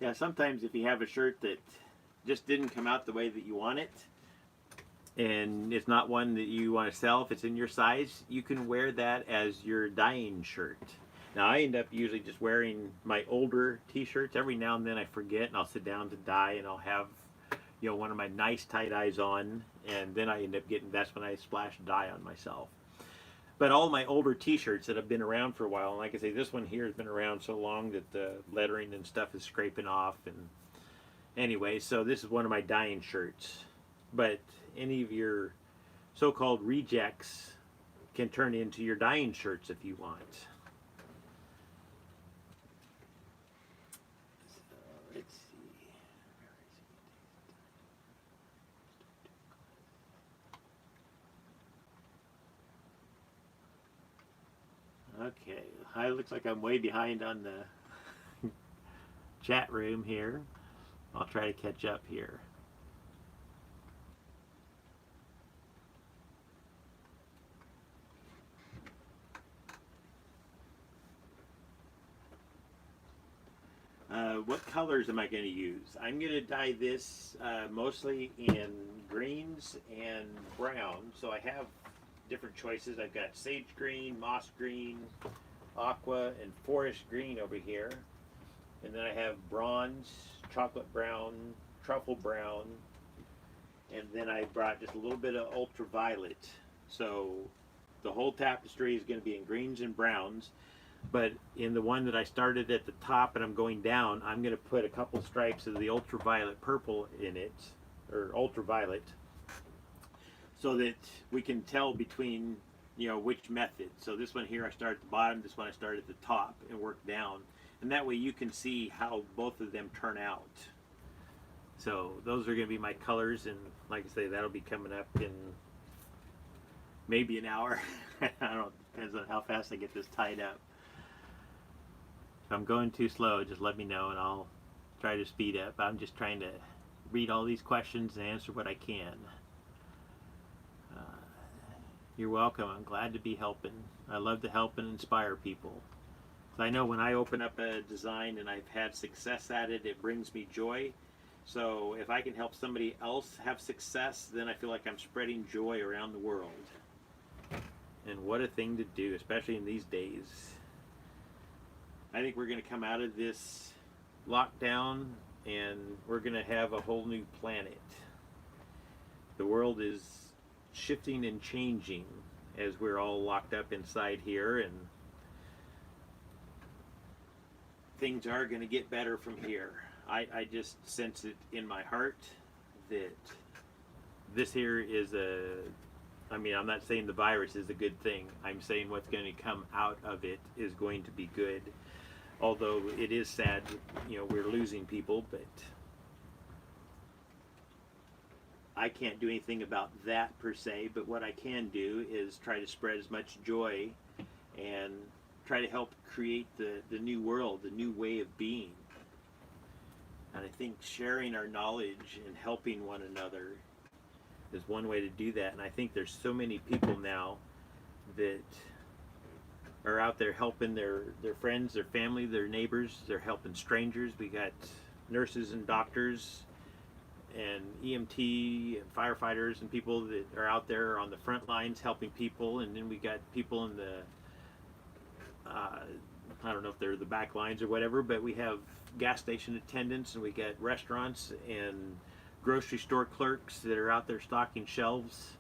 Yeah, sometimes if you have a shirt that just didn't come out the way that you want it, and it's not one that you want to sell, if it's in your size, you can wear that as your dyeing shirt. Now I end up usually just wearing my older t-shirts. Every now and then I forget and I'll sit down to dye and I'll have, you know, one of my nice tie-dyes on, and then I end up getting, that's when I splash dye on myself. But all my older t-shirts that have been around for a while, and like I say, this one here has been around so long that the lettering and stuff is scraping off. And anyway, so this is one of my dyeing shirts. But any of your so-called rejects can turn into your dyeing shirts if you want. So let's see. Okay, it looks like I'm way behind on the chat room here. I'll try to catch up here. What colors am I going to use? I'm going to dye this mostly in greens and brown. So I have different choices. I've got sage green, moss green, aqua, and forest green over here. And then I have bronze, chocolate brown, truffle brown, and then I brought just a little bit of ultraviolet. So the whole tapestry is going to be in greens and browns. But in the one that I started at the top and I'm going down, I'm going to put a couple stripes of the ultraviolet purple in it, or ultraviolet, so that we can tell between, you know, which method. So this one here I start at the bottom, this one I start at the top and work down. And that way you can see how both of them turn out. So those are going to be my colors, and like I say, that'll be coming up in maybe an hour. I don't know, depends on how fast I get this tied up. If I'm going too slow, just let me know and I'll try to speed up. I'm just trying to read all these questions and answer what I can. You're welcome. I'm glad to be helping. I love to help and inspire people. So I know when I open up a design and I've had success at it, it brings me joy. So if I can help somebody else have success, then I feel like I'm spreading joy around the world. And what a thing to do, especially in these days. I think we're going to come out of this lockdown and we're going to have a whole new planet. The world is shifting and changing as we're all locked up inside here, and things are going to get better from here. I just sense it in my heart that this here is I'm not saying the virus is a good thing. I'm saying what's going to come out of it is going to be good. Although it is sad, we're losing people, but I can't do anything about that per se. But what I can do is try to spread as much joy and try to help create the new world, the new way of being. And I think sharing our knowledge and helping one another is one way to do that. And I think there's so many people now that are out there helping their friends, their family, their neighbors. They're helping strangers. We got nurses and doctors and EMT and firefighters and people that are out there on the front lines helping people. And then we got people in the I don't know if they're the back lines or whatever, but we have gas station attendants, and we got restaurants and grocery store clerks that are out there stocking shelves.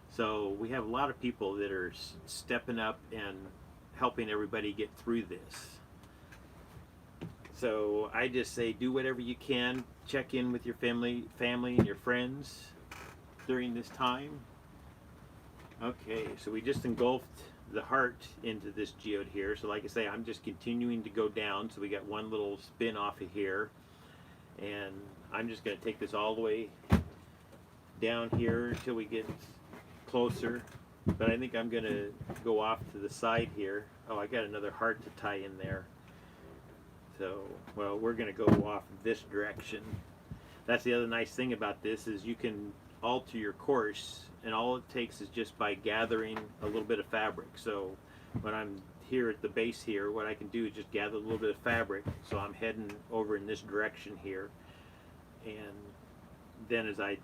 So we have a lot of people that are stepping up and helping everybody get through this. So I just say do whatever you can. Check in with your family and your friends during this time. Okay, so we just engulfed the heart into this geode here. So like I say, I'm just continuing to go down. So we got one little spin off of here, and I'm just going to take this all the way down here until we get closer. But I think I'm going to go off to the side here. Oh, I got another heart to tie in there. So, well, we're going to go off this direction. That's the other nice thing about this, is you can alter your course, and all it takes is just by gathering a little bit of fabric. So when I'm here at the base here, what I can do is just gather a little bit of fabric. So I'm heading over in this direction here, and then as I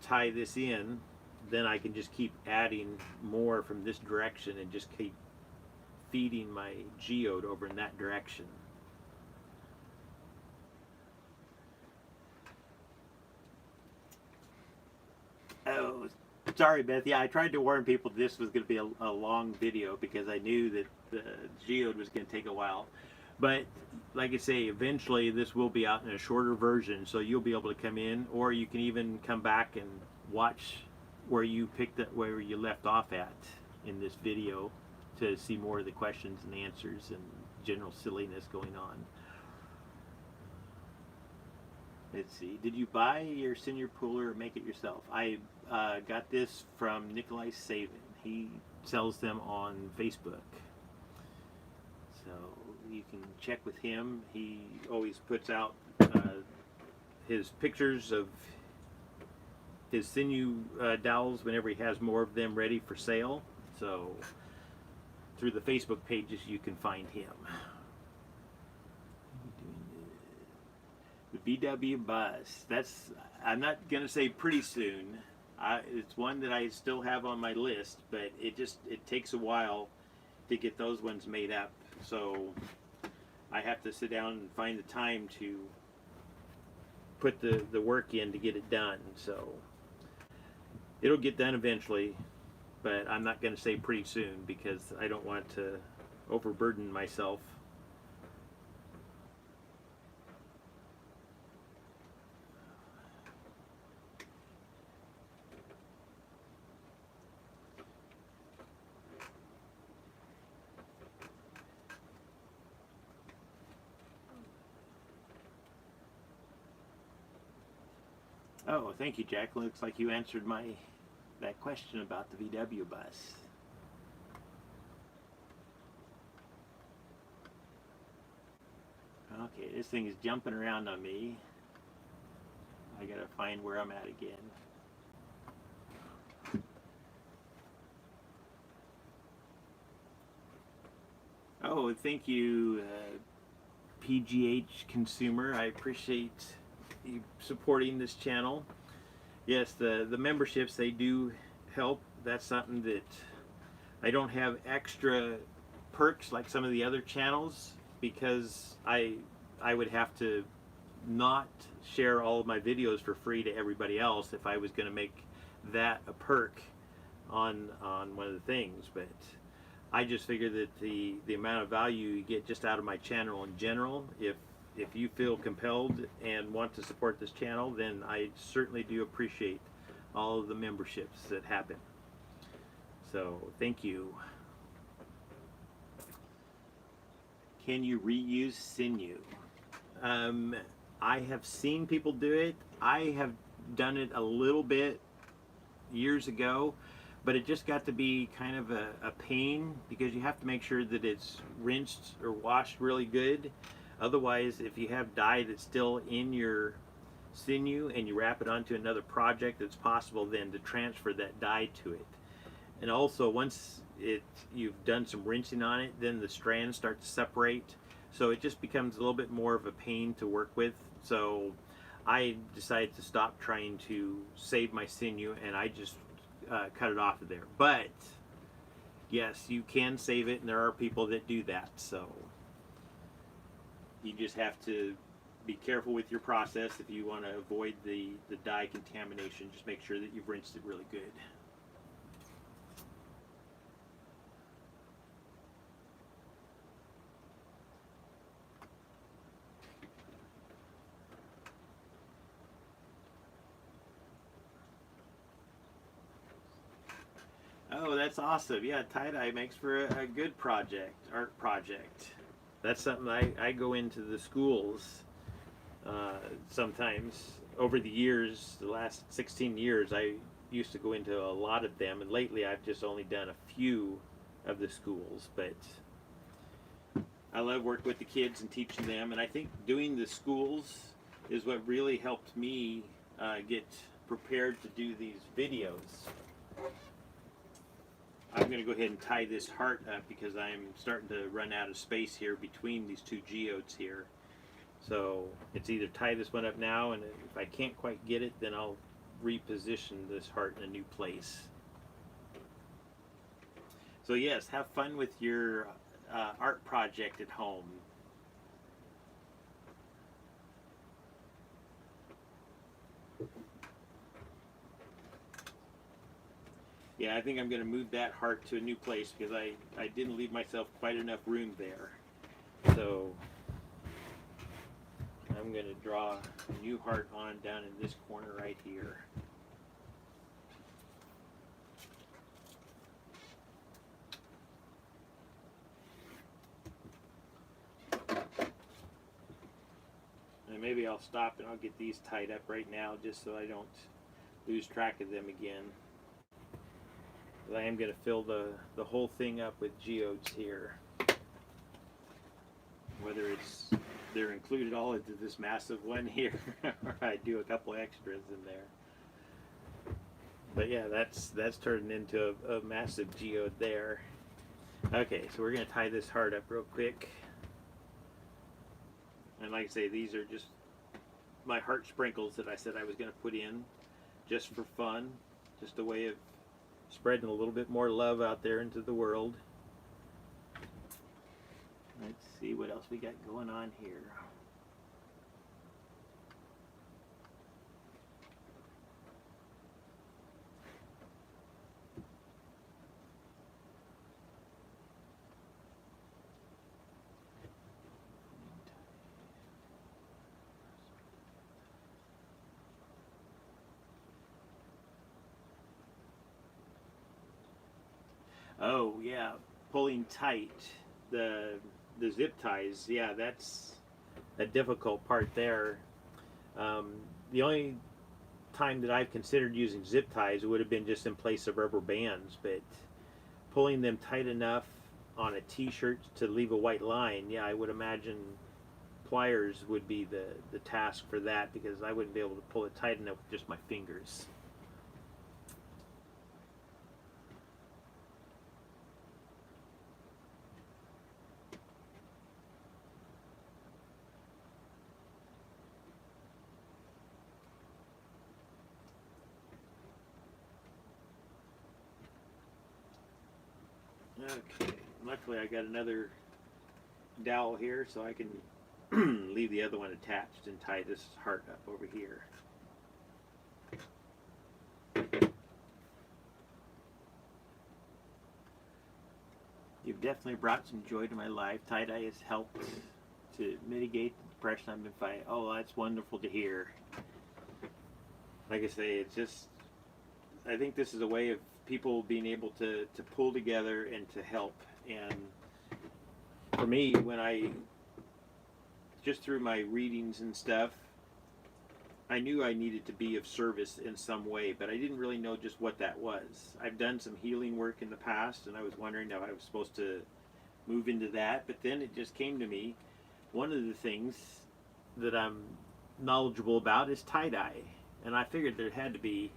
tie this in, then I can just keep adding more from this direction and just keep feeding my geode over in that direction. Oh, sorry, Beth. Yeah, I tried to warn people this was going to be a long video because I knew that the geode was going to take a while. But like I say, eventually this will be out in a shorter version, so you'll be able to come in, or you can even come back and watch where you picked up, where you left off at in this video, to see more of the questions and answers and general silliness going on. Let's see. Did you buy your Sinew pooler or make it yourself? I got this from Nikolai Savin. He sells them on Facebook. So you can check with him. He always puts out his pictures of his Sinew dowels whenever he has more of them ready for sale. So through the Facebook pages you can find him. The VW bus. I'm not going to say pretty soon. It's one that I still have on my list, but it takes a while to get those ones made up. So I have to sit down and find the time to put the work in to get it done. So it'll get done eventually, but I'm not going to say pretty soon because I don't want to overburden myself. Oh, thank you, Jack. Looks like you answered that question about the VW bus. Okay, this thing is jumping around on me. I gotta find where I'm at again. Oh, thank you, PGH Consumer. I appreciate you supporting this channel. Yes, the memberships, they do help. That's something that I don't have extra perks like some of the other channels, because I would have to not share all of my videos for free to everybody else if I was going to make that a perk on one of the things. But I just figure that the amount of value you get just out of my channel in general, if you feel compelled and want to support this channel, then I certainly do appreciate all of the memberships that happen. So thank you. Can you reuse Sinew? I have seen people do it. I have done it a little bit years ago, but it just got to be kind of a pain because you have to make sure that it's rinsed or washed really good. Otherwise, if you have dye that's still in your Sinew and you wrap it onto another project, it's possible then to transfer that dye to it. And also, once you've done some rinsing on it, then the strands start to separate, so it just becomes a little bit more of a pain to work with. So I decided to stop trying to save my Sinew, and I just cut it off of there. But yes, you can save it, and there are people that do that. So you just have to be careful with your process if you want to avoid the dye contamination. Just make sure that you've rinsed it really good. Oh, that's awesome. Yeah, tie-dye makes for a good project, art project. That's something I go into the schools sometimes. Over the years, the last 16 years, I used to go into a lot of them, and lately I've just only done a few of the schools. But I love working with the kids and teaching them, and I think doing the schools is what really helped me get prepared to do these videos. I'm going to go ahead and tie this heart up because I'm starting to run out of space here between these two geodes here. So it's either tie this one up now, and if I can't quite get it, then I'll reposition this heart in a new place. So yes, have fun with your art project at home. Yeah, I think I'm going to move that heart to a new place because I didn't leave myself quite enough room there. So I'm going to draw a new heart on down in this corner right here. And maybe I'll stop and I'll get these tied up right now just so I don't lose track of them again. But I am going to fill the whole thing up with geodes here. Whether they're included all into this massive one here or I do a couple extras in there. But yeah, that's turned into a massive geode there. Okay, so we're going to tie this heart up real quick. And like I say, these are just my heart sprinkles that I said I was going to put in just for fun. Just a way of spreading a little bit more love out there into the world. Let's see what else we got going on here. Oh yeah, pulling tight the zip ties. Yeah, that's a difficult part there. The only time that I've considered using zip ties would have been just in place of rubber bands, but pulling them tight enough on a t-shirt to leave a white line, yeah, I would imagine pliers would be the task for that because I wouldn't be able to pull it tight enough with just my fingers. Okay, luckily I got another dowel here so I can leave the other one attached and tie this heart up over here. You've definitely brought some joy to my life. Tie-dye has helped to mitigate the depression I've been fighting. Oh, that's wonderful to hear. Like I say, it's just, I think this is a way of people being able to pull together and to help. And for me, when I, just through my readings and stuff, I knew I needed to be of service in some way, but I didn't really know just what that was. I've done some healing work in the past, and I was wondering if I was supposed to move into that, but then it just came to me, one of the things that I'm knowledgeable about is tie-dye, and I figured there had to be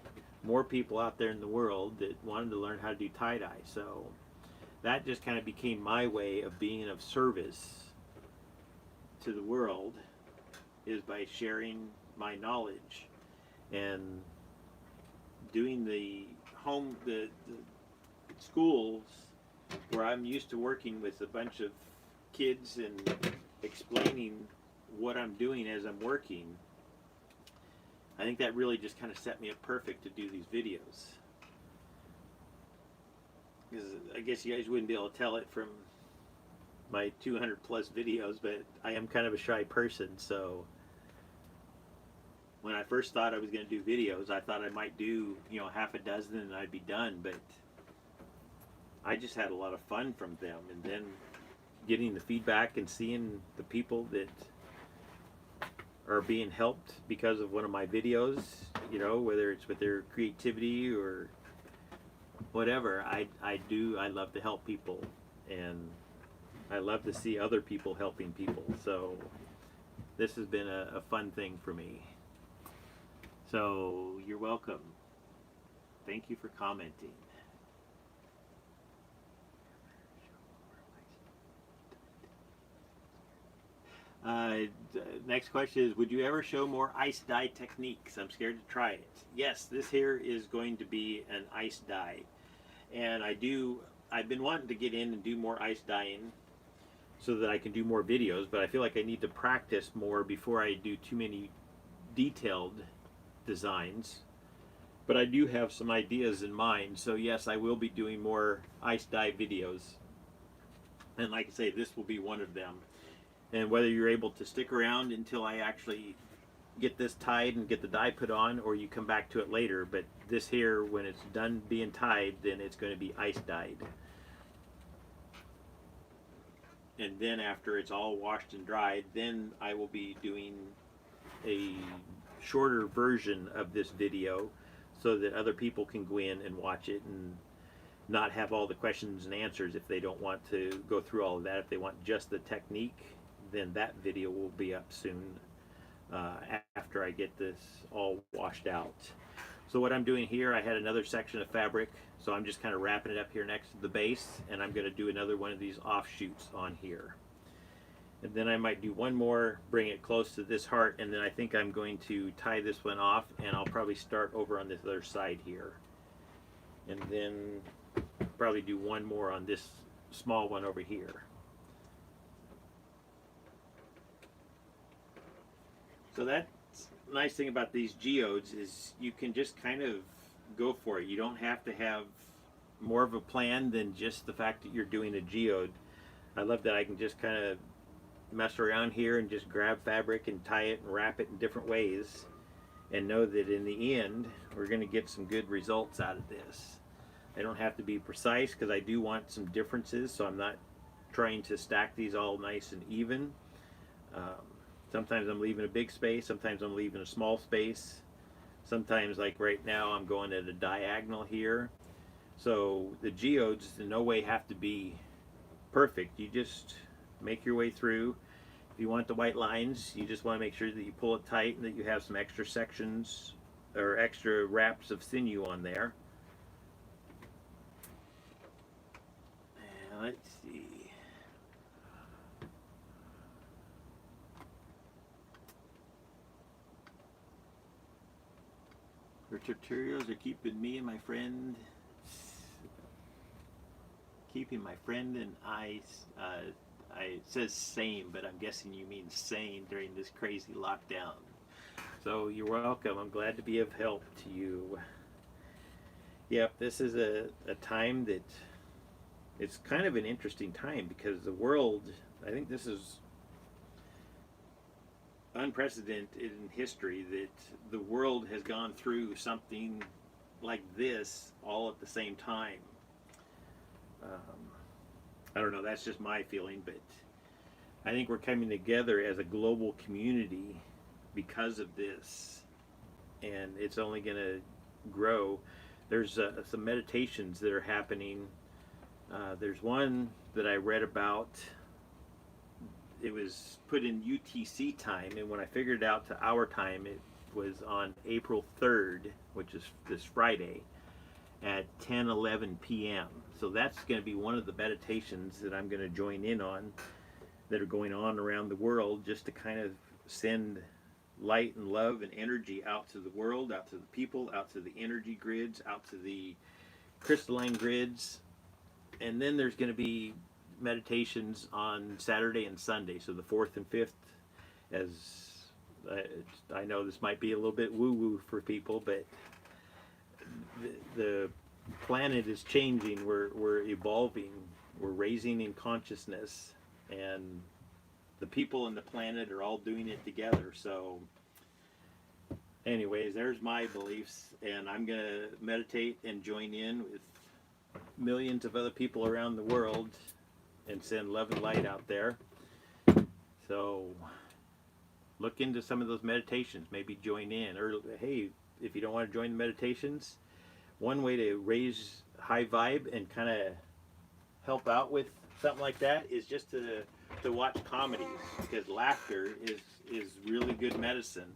more people out there in the world that wanted to learn how to do tie-dye, so that just kind of became my way of being of service to the world, is by sharing my knowledge and doing the schools where I'm used to working with a bunch of kids and explaining what I'm doing as I'm working. I think that really just kind of set me up perfect to do these videos. Because I guess you guys wouldn't be able to tell it from my 200 plus videos, but I am kind of a shy person, so when I first thought I was going to do videos, I thought I might do, you know, half a dozen and I'd be done, but I just had a lot of fun from them, and then getting the feedback and seeing the people that are being helped because of one of my videos, you know, whether it's with their creativity or whatever. I love to help people, and I love to see other people helping people, so this has been a fun thing for me. So you're welcome. Thank you for commenting. Next question is, would you ever show more ice dye techniques? I'm scared to try it. Yes, this here is going to be an ice dye. And I've been wanting to get in and do more ice dyeing so that I can do more videos, but I feel like I need to practice more before I do too many detailed designs. But I do have some ideas in mind, so yes, I will be doing more ice dye videos, and like I say, this will be one of them. And whether you're able to stick around until I actually get this tied and get the dye put on, or you come back to it later, but this here, when it's done being tied, then it's going to be ice dyed. And then after it's all washed and dried, then I will be doing a shorter version of this video so that other people can go in and watch it and not have all the questions and answers if they don't want to go through all of that. If they want just the technique, then that video will be up soon after I get this all washed out. So what I'm doing here, I had another section of fabric, so I'm just kind of wrapping it up here next to the base, and I'm going to do another one of these offshoots on here. And then I might do one more, bring it close to this heart, and then I think I'm going to tie this one off, and I'll probably start over on this other side here. And then probably do one more on this small one over here. So that's the nice thing about these geodes, is you can just kind of go for it. You don't have to have more of a plan than just the fact that you're doing a geode. I love that I can just kind of mess around here and just grab fabric and tie it and wrap it in different ways, and know that in the end we're going to get some good results out of this. I don't have to be precise because I do want some differences, so I'm not trying to stack these all nice and even. Sometimes I'm leaving a big space, sometimes I'm leaving a small space, sometimes, like right now, I'm going at a diagonal here. So the geodes in no way have to be perfect. You just make your way through. If you want the white lines, you just want to make sure that you pull it tight and that you have some extra sections or extra wraps of sinew on there. And let's see. Your tutorials are keeping me and my friend, and I It says same, but I'm guessing you mean sane during this crazy lockdown. So you're welcome. I'm glad to be of help to you. Yep, this is a time that it's kind of an interesting time because the world, I think this is unprecedented in history that the world has gone through something like this all at the same time. I don't know, that's just my feeling, but I think we're coming together as a global community because of this, and it's only going to grow. There's some meditations that are happening. There's one that I read about. It was put in UTC time, and when I figured it out to our time, it was on April 3rd, which is this Friday, at 10:11 p.m. So that's going to be one of the meditations that I'm going to join in on that are going on around the world, just to kind of send light and love and energy out to the world, out to the people, out to the energy grids, out to the crystalline grids. And then there's going to be meditations on Saturday and Sunday, so the 4th and 5th. As I know this might be a little bit woo-woo for people, but the planet is changing. We're evolving. We're raising in consciousness, and the people and the planet are all doing it together. So anyways, there's my beliefs, and I'm going to meditate and join in with millions of other people around the world and send love and light out there. So look into some of those meditations, maybe join in, or hey, if you don't want to join the meditations, one way to raise high vibe and kind of help out with something like that is just to watch comedies, because laughter is really good medicine.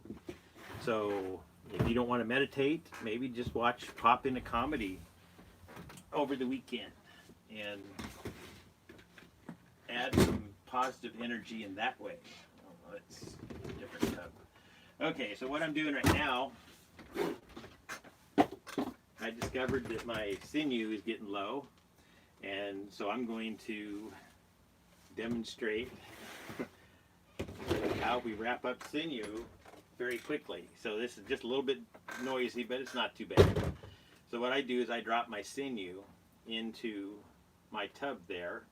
So if you don't want to meditate, maybe just pop in a comedy over the weekend and add some positive energy in that way. Oh, it's a different tub. Okay, so what I'm doing right now, I discovered that my Sinew is getting low, and so I'm going to demonstrate how we wrap up Sinew very quickly. So this is just a little bit noisy, but it's not too bad. So what I do is I drop my Sinew into my tub there,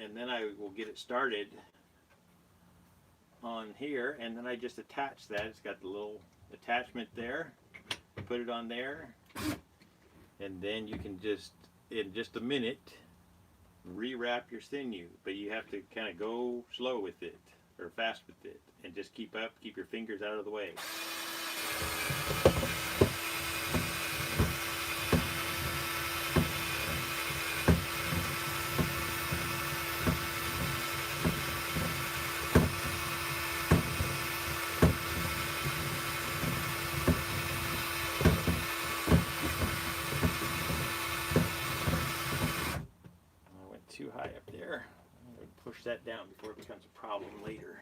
and then I will get it started on here, and then I just attach that. It's got the little attachment there, put it on there, and then you can just, in just a minute, rewrap your Sinew, but you have to kind of go slow with it, or fast with it, and just keep your fingers out of the way. Too high up there. I'm going to push that down before it becomes a problem later.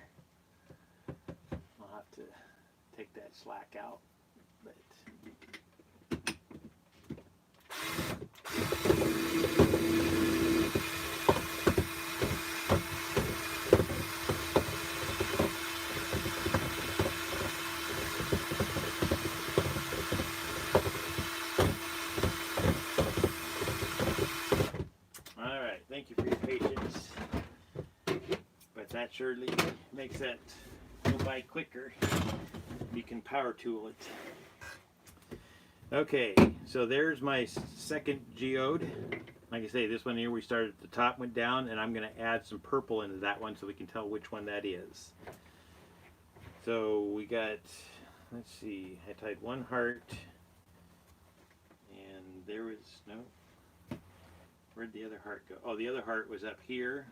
I'll have to take that slack out. But thank you for your patience, but that surely makes that go by quicker. You can power tool it. Okay, so there's my second geode. Like I say, this one here we started at the top, went down, and I'm going to add some purple into that one so we can tell which one that is. So we got, let's see, I tied one heart, and there was, no, where'd the other heart go? Oh, the other heart was up here,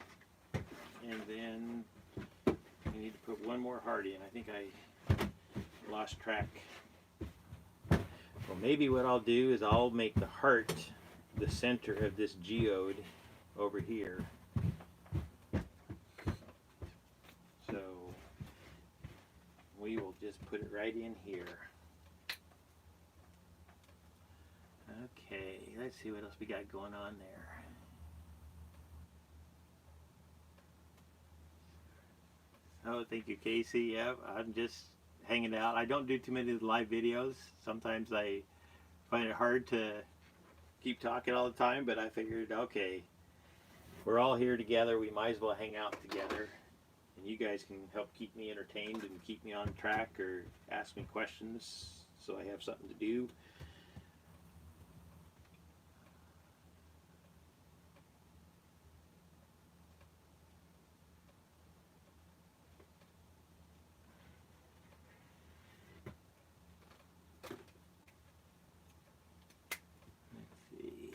and then we need to put one more heart in. I think I lost track. Well, maybe what I'll do is I'll make the heart the center of this geode over here. So we will just put it right in here. Okay, let's see what else we got going on there. Oh, thank you, Casey. Yeah, I'm just hanging out. I don't do too many live videos. Sometimes I find it hard to keep talking all the time, but I figured, okay, we're all here together. We might as well hang out together. And you guys can help keep me entertained and keep me on track or ask me questions so I have something to do. Let's see.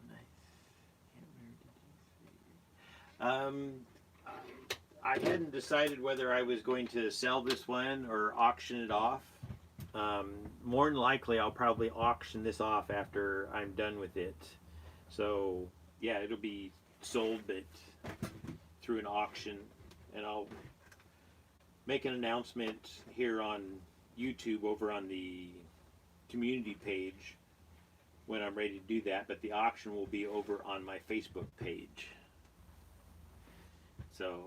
Nice. Um, I hadn't decided whether I was going to sell this one or auction it off. More than likely, I'll probably auction this off after I'm done with it. So, yeah, it'll be sold, but through an auction, and I'll make an announcement here on YouTube over on the community page when I'm ready to do that, but the auction will be over on my Facebook page. So,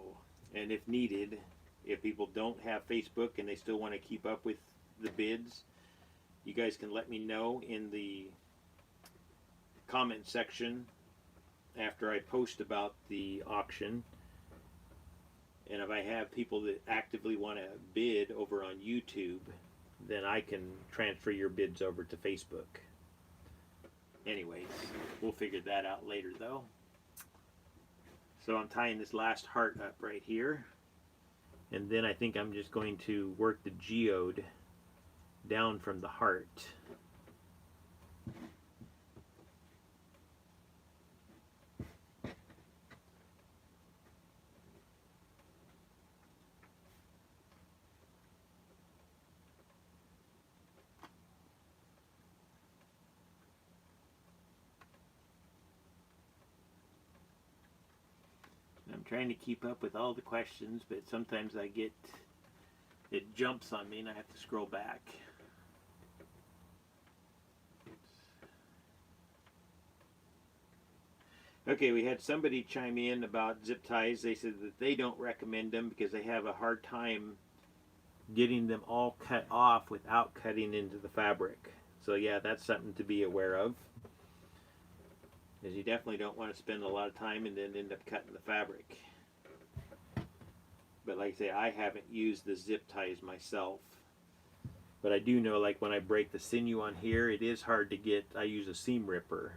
and if needed, if people don't have Facebook and they still want to keep up with the bids, you guys can let me know in the comment section after I post about the auction. And if I have people that actively want to bid over on YouTube, then I can transfer your bids over to Facebook. Anyways, we'll figure that out later though. So I'm tying this last heart up right here. And then I think I'm just going to work the geode down from the heart. I'm trying to keep up with all the questions, but sometimes it jumps on me and I have to scroll back. Okay, we had somebody chime in about zip ties. They said that they don't recommend them because they have a hard time getting them all cut off without cutting into the fabric. So yeah, that's something to be aware of. Because you definitely don't want to spend a lot of time and then end up cutting the fabric. But like I say, I haven't used the zip ties myself. But I do know, like when I break the sinew on here, it is hard to get. I use a seam ripper.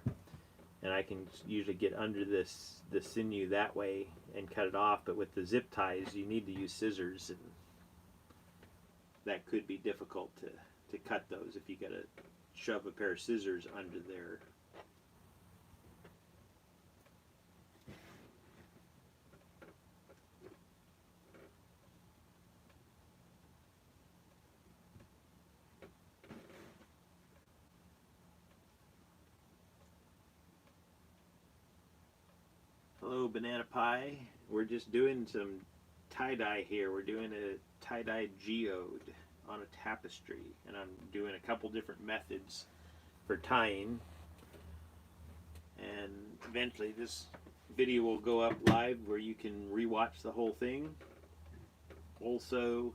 And I can usually get under the sinew that way and cut it off. But with the zip ties, you need to use scissors. And that could be difficult to cut those if you got to shove a pair of scissors under there. Hello, Banana Pie. We're just doing some tie-dye here. We're doing a tie-dye geode on a tapestry, and I'm doing a couple different methods for tying. And eventually this video will go up live where you can rewatch the whole thing. Also,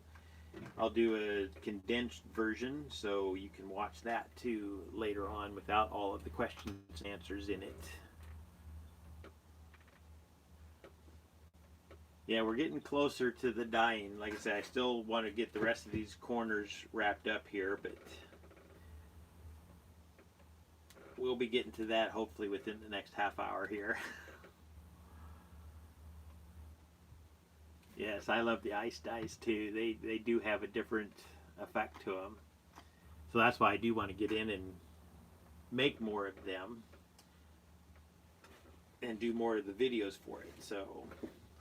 I'll do a condensed version so you can watch that too later on without all of the questions and answers in it. Yeah, we're getting closer to the dyeing. Like I said, I still want to get the rest of these corners wrapped up here, but we'll be getting to that hopefully within the next half hour here. Yes, I love the ice dyes too. They do have a different effect to them. So that's why I do want to get in and make more of them and do more of the videos for it. So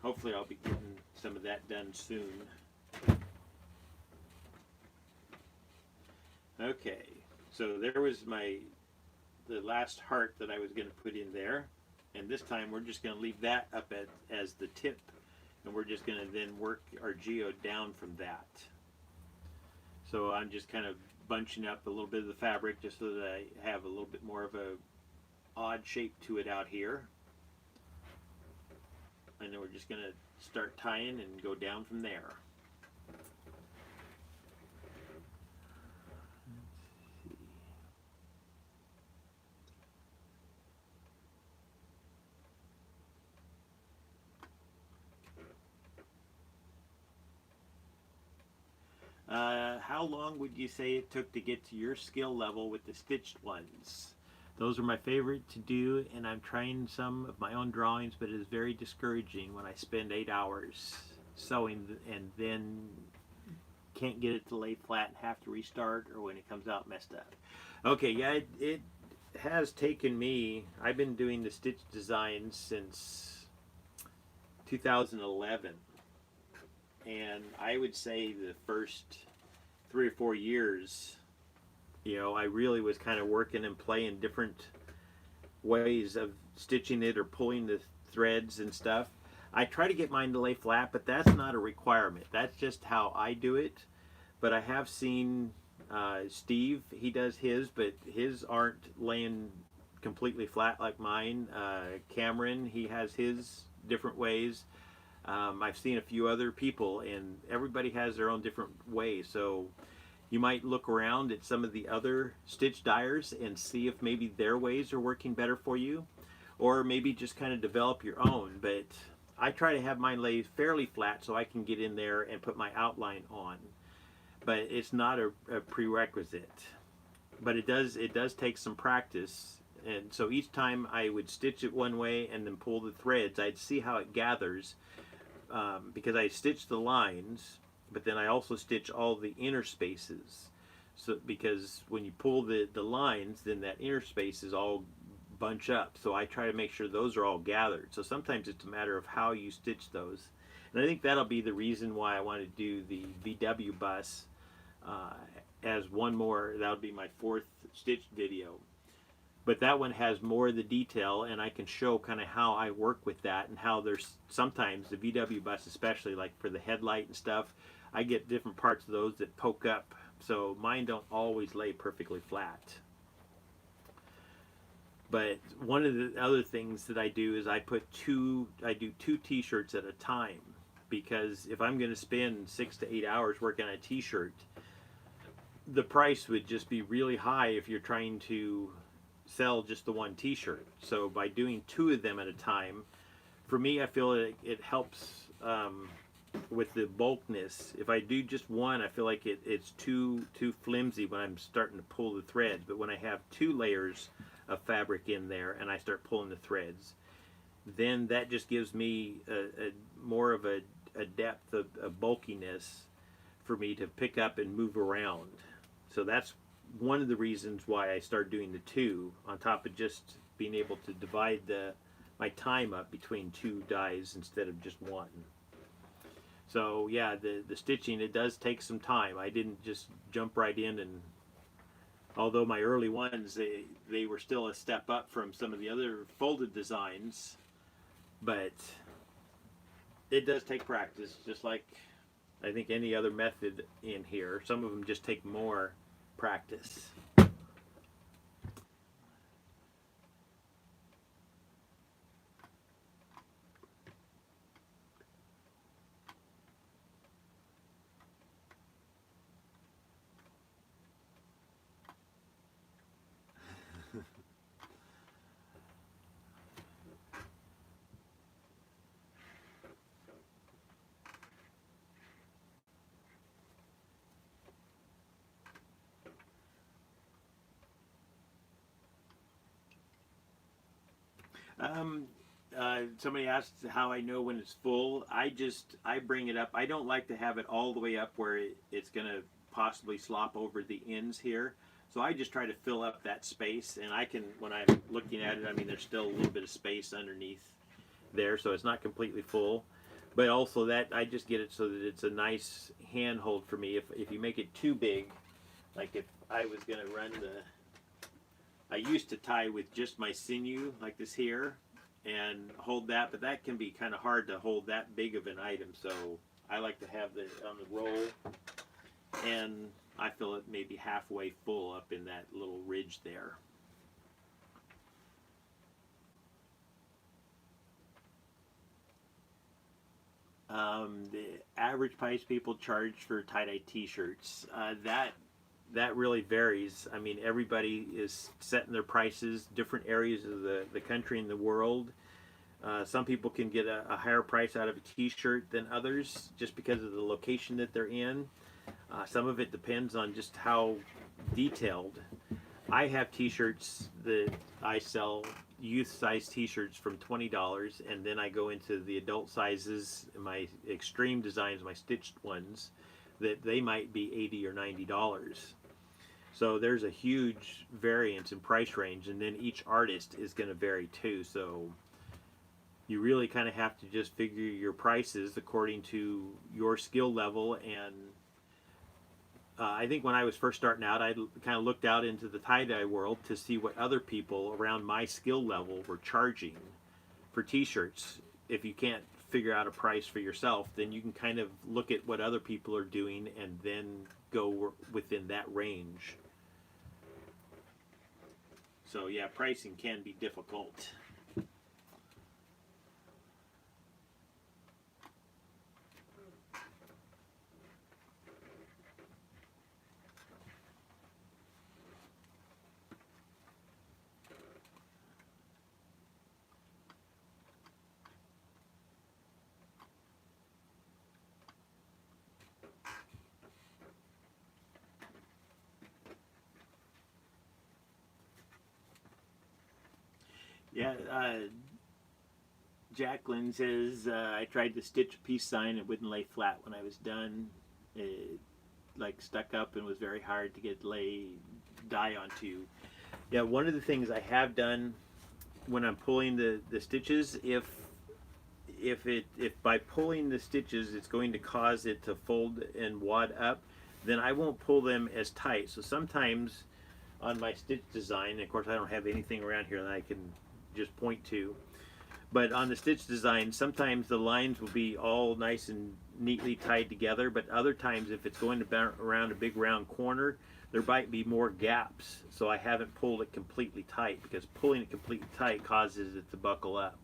hopefully I'll be getting some of that done soon. Okay, so there was the last heart that I was going to put in there, and this time we're just going to leave that up as the tip, and we're just going to then work our geode down from that. So I'm just kind of bunching up a little bit of the fabric just so that I have a little bit more of a odd shape to it out here. And then we're just going to start tying and go down from there. How long would you say it took to get to your skill level with the stitched ones? Those are my favorite to do, and I'm trying some of my own drawings, but it is very discouraging when I spend 8 hours sewing and then can't get it to lay flat and have to restart, or when it comes out messed up. Okay, yeah, it has taken me, I've been doing the stitch designs since 2011, and I would say the first 3 or 4 years, you know, I really was kind of working and playing different ways of stitching it or pulling the threads and stuff. I try to get mine to lay flat, but that's not a requirement. That's just how I do it. But I have seen Steve, he does his, but his aren't laying completely flat like mine. Cameron, he has his different ways. I've seen a few other people, and everybody has their own different way. So you might look around at some of the other stitch dyers and see if maybe their ways are working better for you, or maybe just kind of develop your own. But I try to have mine lay fairly flat so I can get in there and put my outline on. But it's not a prerequisite. But it does take some practice. And so each time I would stitch it one way and then pull the threads, I'd see how it gathers, because I stitch the lines, but then I also stitch all the inner spaces. So because when you pull the lines, then that inner spaces all bunch up. So I try to make sure those are all gathered. So sometimes it's a matter of how you stitch those. And I think that'll be the reason why I want to do the VW bus as one more. That'll be my 4th stitch video. But that one has more of the detail, and I can show kind of how I work with that, and how there's sometimes the VW bus, especially like for the headlight and stuff, I get different parts of those that poke up. So mine don't always lay perfectly flat. But one of the other things that I do is I do 2 t-shirts at a time, because if I'm going to spend 6 to 8 hours working on a t-shirt, the price would just be really high if you're trying to sell just the one t-shirt. So by doing 2 of them at a time, for me, I feel it helps with the bulkness. If I do just one, I feel like it's too flimsy when I'm starting to pull the threads. But when I have 2 layers of fabric in there and I start pulling the threads, then that just gives me more of a depth of bulkiness for me to pick up and move around. So that's one of the reasons why I started doing the 2, on top of just being able to divide my time up between 2 dyes instead of just one. So yeah, the stitching, it does take some time. I didn't just jump right in, and although my early ones, they were still a step up from some of the other folded designs, but it does take practice, just like I think any other method in here. Some of them just take more practice. Somebody asked how I know when it's full. I bring it up. I don't like to have it all the way up where it's going to possibly slop over the ends here. So I just try to fill up that space, and I can, when I'm looking at it, I mean, there's still a little bit of space underneath there, so it's not completely full. But also that, I just get it so that it's a nice handhold for me. If you make it too big, like if I was going to run I used to tie with just my sinew like this here and hold that, but that can be kind of hard to hold that big of an item. So I like to have it on the roll, and I fill it maybe halfway full up in that little ridge there. the average price people charge for tie-dye t-shirts, that really varies. I mean, everybody is setting their prices, different areas of the country and the world. Some people can get a higher price out of a t-shirt than others just because of the location that they're in. Some of it depends on just how detailed. I have t-shirts that I sell, youth size t-shirts, from $20, and then I go into the adult sizes, my extreme designs, my stitched ones, that they might be $80 or $90. So there's a huge variance in price range, and then each artist is going to vary too. So you really kind of have to just figure your prices according to your skill level. And I think when I was first starting out, I kind of looked out into the tie-dye world to see what other people around my skill level were charging for t-shirts. If you can't figure out a price for yourself, then you can kind of look at what other people are doing and then go within that range. So yeah, pricing can be difficult. Yeah, Jacqueline says, I tried to stitch a peace sign. It wouldn't lay flat when I was done. It like stuck up and was very hard to get lay dye onto. Yeah, one of the things I have done when I'm pulling the stitches, if by pulling the stitches it's going to cause it to fold and wad up, then I won't pull them as tight. So sometimes on my stitch design, and of course I don't have anything around here that I can just point to, but on the stitch design sometimes the lines will be all nice and neatly tied together, but other times if it's going to around a big round corner, there might be more gaps. So I haven't pulled it completely tight, because pulling it completely tight causes it to buckle up.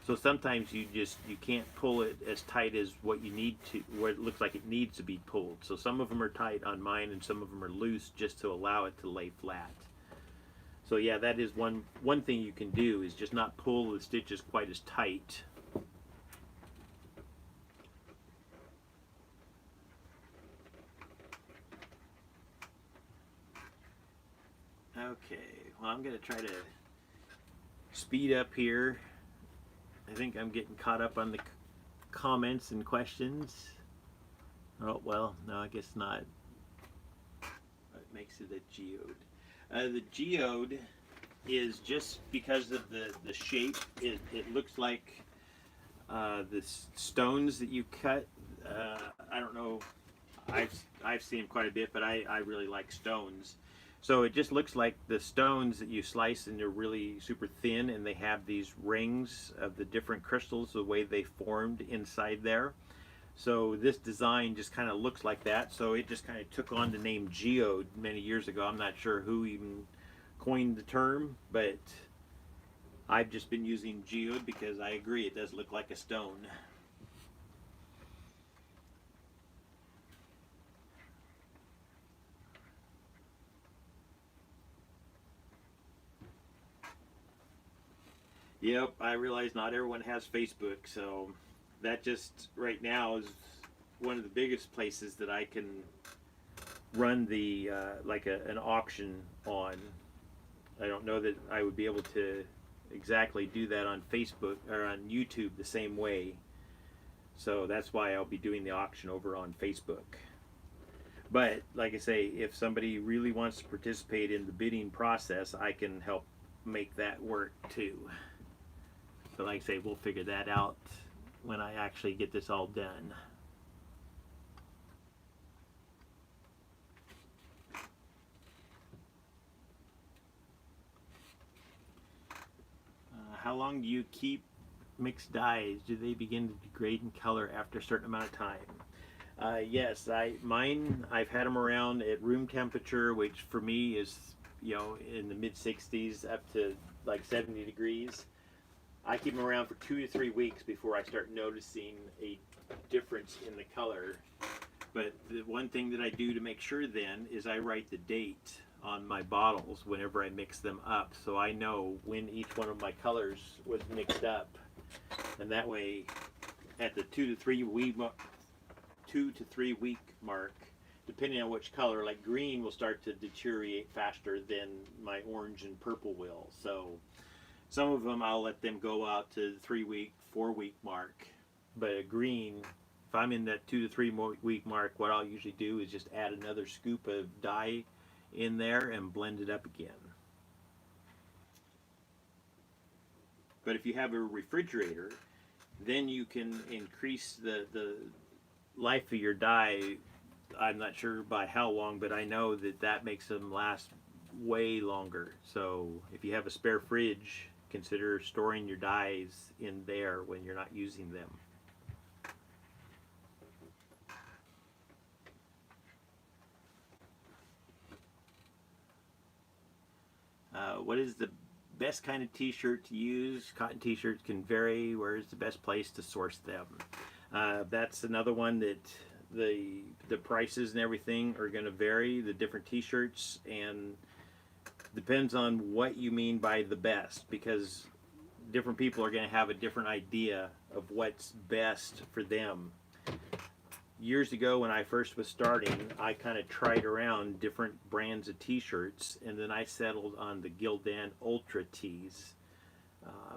So sometimes you can't pull it as tight as what you need to, where it looks like it needs to be pulled. So some of them are tight on mine and some of them are loose just to allow it to lay flat. So yeah, that is one thing you can do, is just not pull the stitches quite as tight. Okay, well, I'm going to try to speed up here. I think I'm getting caught up on the comments and questions. Oh, well, no, I guess not. What makes it a geode? The geode is just because of the shape. It looks like the stones that you cut. I don't know. I've seen them quite a bit, but I really like stones. So it just looks like the stones that you slice, and they're really super thin, and they have these rings of the different crystals, the way they formed inside there. So this design just kind of looks like that. So it just kind of took on the name geode many years ago. I'm not sure who even coined the term, but I've just been using geode because I agree it does look like a stone. Yep, I realize not everyone has Facebook, so that just right now is one of the biggest places that I can run the an auction on. I don't know that I would be able to exactly do that on Facebook or on YouTube the same way. So that's why I'll be doing the auction over on Facebook. But like I say, if somebody really wants to participate in the bidding process, I can help make that work too. But like I say, we'll figure that out when I actually get this all done. How long do you keep mixed dyes? Do they begin to degrade in color after a certain amount of time? Yes, I've had them around at room temperature, which for me is, in the mid 60s up to like 70 degrees. I keep them around for 2 to 3 weeks before I start noticing a difference in the color. But the one thing that I do to make sure then is I write the date on my bottles whenever I mix them up, so I know when each one of my colors was mixed up, and that way at the 2 to 3 week mark, depending on which color, like green will start to deteriorate faster than my orange and purple will. So some of them I'll let them go out to the 3 week, 4 week mark. But a green, if I'm in that 2 to 3 week mark, what I'll usually do is just add another scoop of dye in there and blend it up again. But if you have a refrigerator, then you can increase the life of your dye. I'm not sure by how long, but I know that that makes them last way longer. So if you have a spare fridge, consider storing your dyes in there when you're not using them. What is the best kind of t-shirt to use? Cotton t-shirts can vary. Where is the best place to source them? That's another one that the prices and everything are going to vary, the different t-shirts, and depends on what you mean by the best, because different people are going to have a different idea of what's best for them. Years ago when I first was starting, I kind of tried around different brands of t-shirts, and then I settled on the Gildan Ultra tees.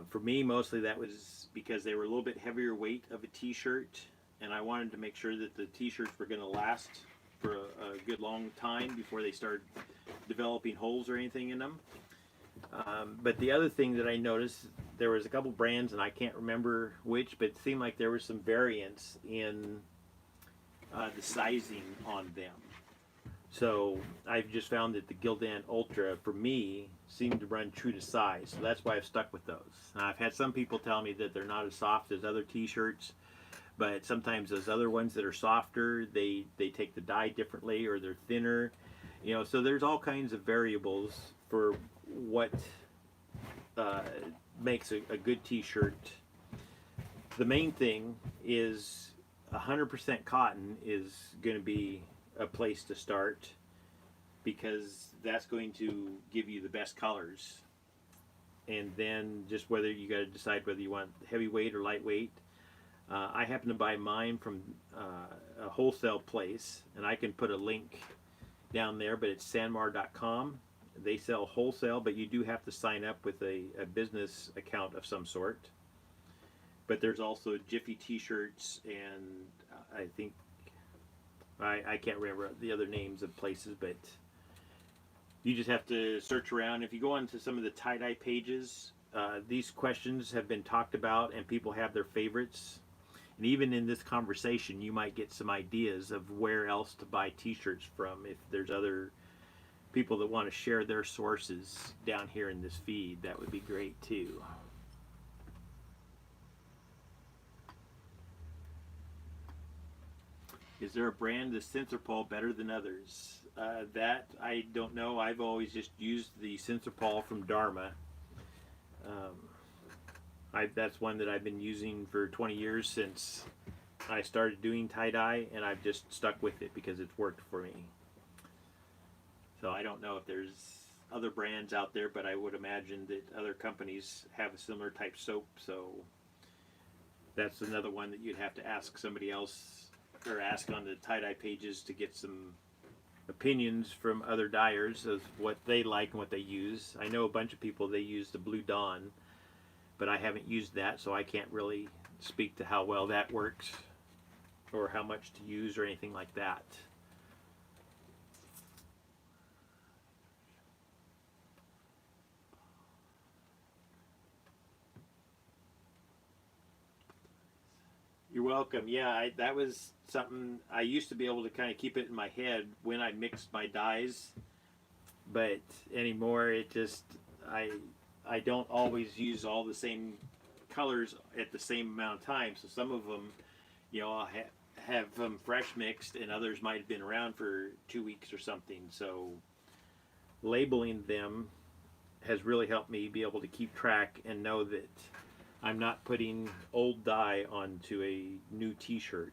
For me, mostly that was because they were a little bit heavier weight of a t-shirt, and I wanted to make sure that the t-shirts were going to last for a good long time before they started developing holes or anything in them. But the other thing that I noticed, there was a couple brands, and I can't remember which, but it seemed like there was some variance in the sizing on them. So I've just found that the Gildan Ultra, for me, seemed to run true to size. So that's why I've stuck with those. Now, I've had some people tell me that they're not as soft as other t-shirts, but sometimes those other ones that are softer, they take the dye differently, or they're thinner. You know, so there's all kinds of variables for what makes a good t-shirt. The main thing is 100% cotton is going to be a place to start, because that's going to give you the best colors. And then just whether you got to decide whether you want heavyweight or lightweight. I happen to buy mine from a wholesale place, and I can put a link down there, but it's sanmar.com. They sell wholesale, but you do have to sign up with a business account of some sort. But there's also Jiffy t-shirts, and I think I can't remember the other names of places, but you just have to search around. If you go onto some of the tie-dye pages, these questions have been talked about, and people have their favorites. And even in this conversation, you might get some ideas of where else to buy t-shirts from. If there's other people that want to share their sources down here in this feed, that would be great too. Is there a brand of Synthropol better than others? That I don't know. I've always just used the Synthropol from Dharma. That's one that I've been using for 20 years since I started doing tie-dye, and I've just stuck with it because it's worked for me. So I don't know if there's other brands out there, but I would imagine that other companies have a similar type soap, so that's another one that you'd have to ask somebody else, or ask on the tie-dye pages to get some opinions from other dyers of what they like and what they use. I know a bunch of people, they use the Blue Dawn, but I haven't used that, so I can't really speak to how well that works or how much to use or anything like that. You're welcome. Yeah, that was something I used to be able to kind of keep it in my head when I mixed my dyes, but anymore it just, I don't always use all the same colors at the same amount of time. So some of them, you know, I'll have them fresh mixed, and others might have been around for 2 weeks or something. So labeling them has really helped me be able to keep track and know that I'm not putting old dye onto a new t-shirt,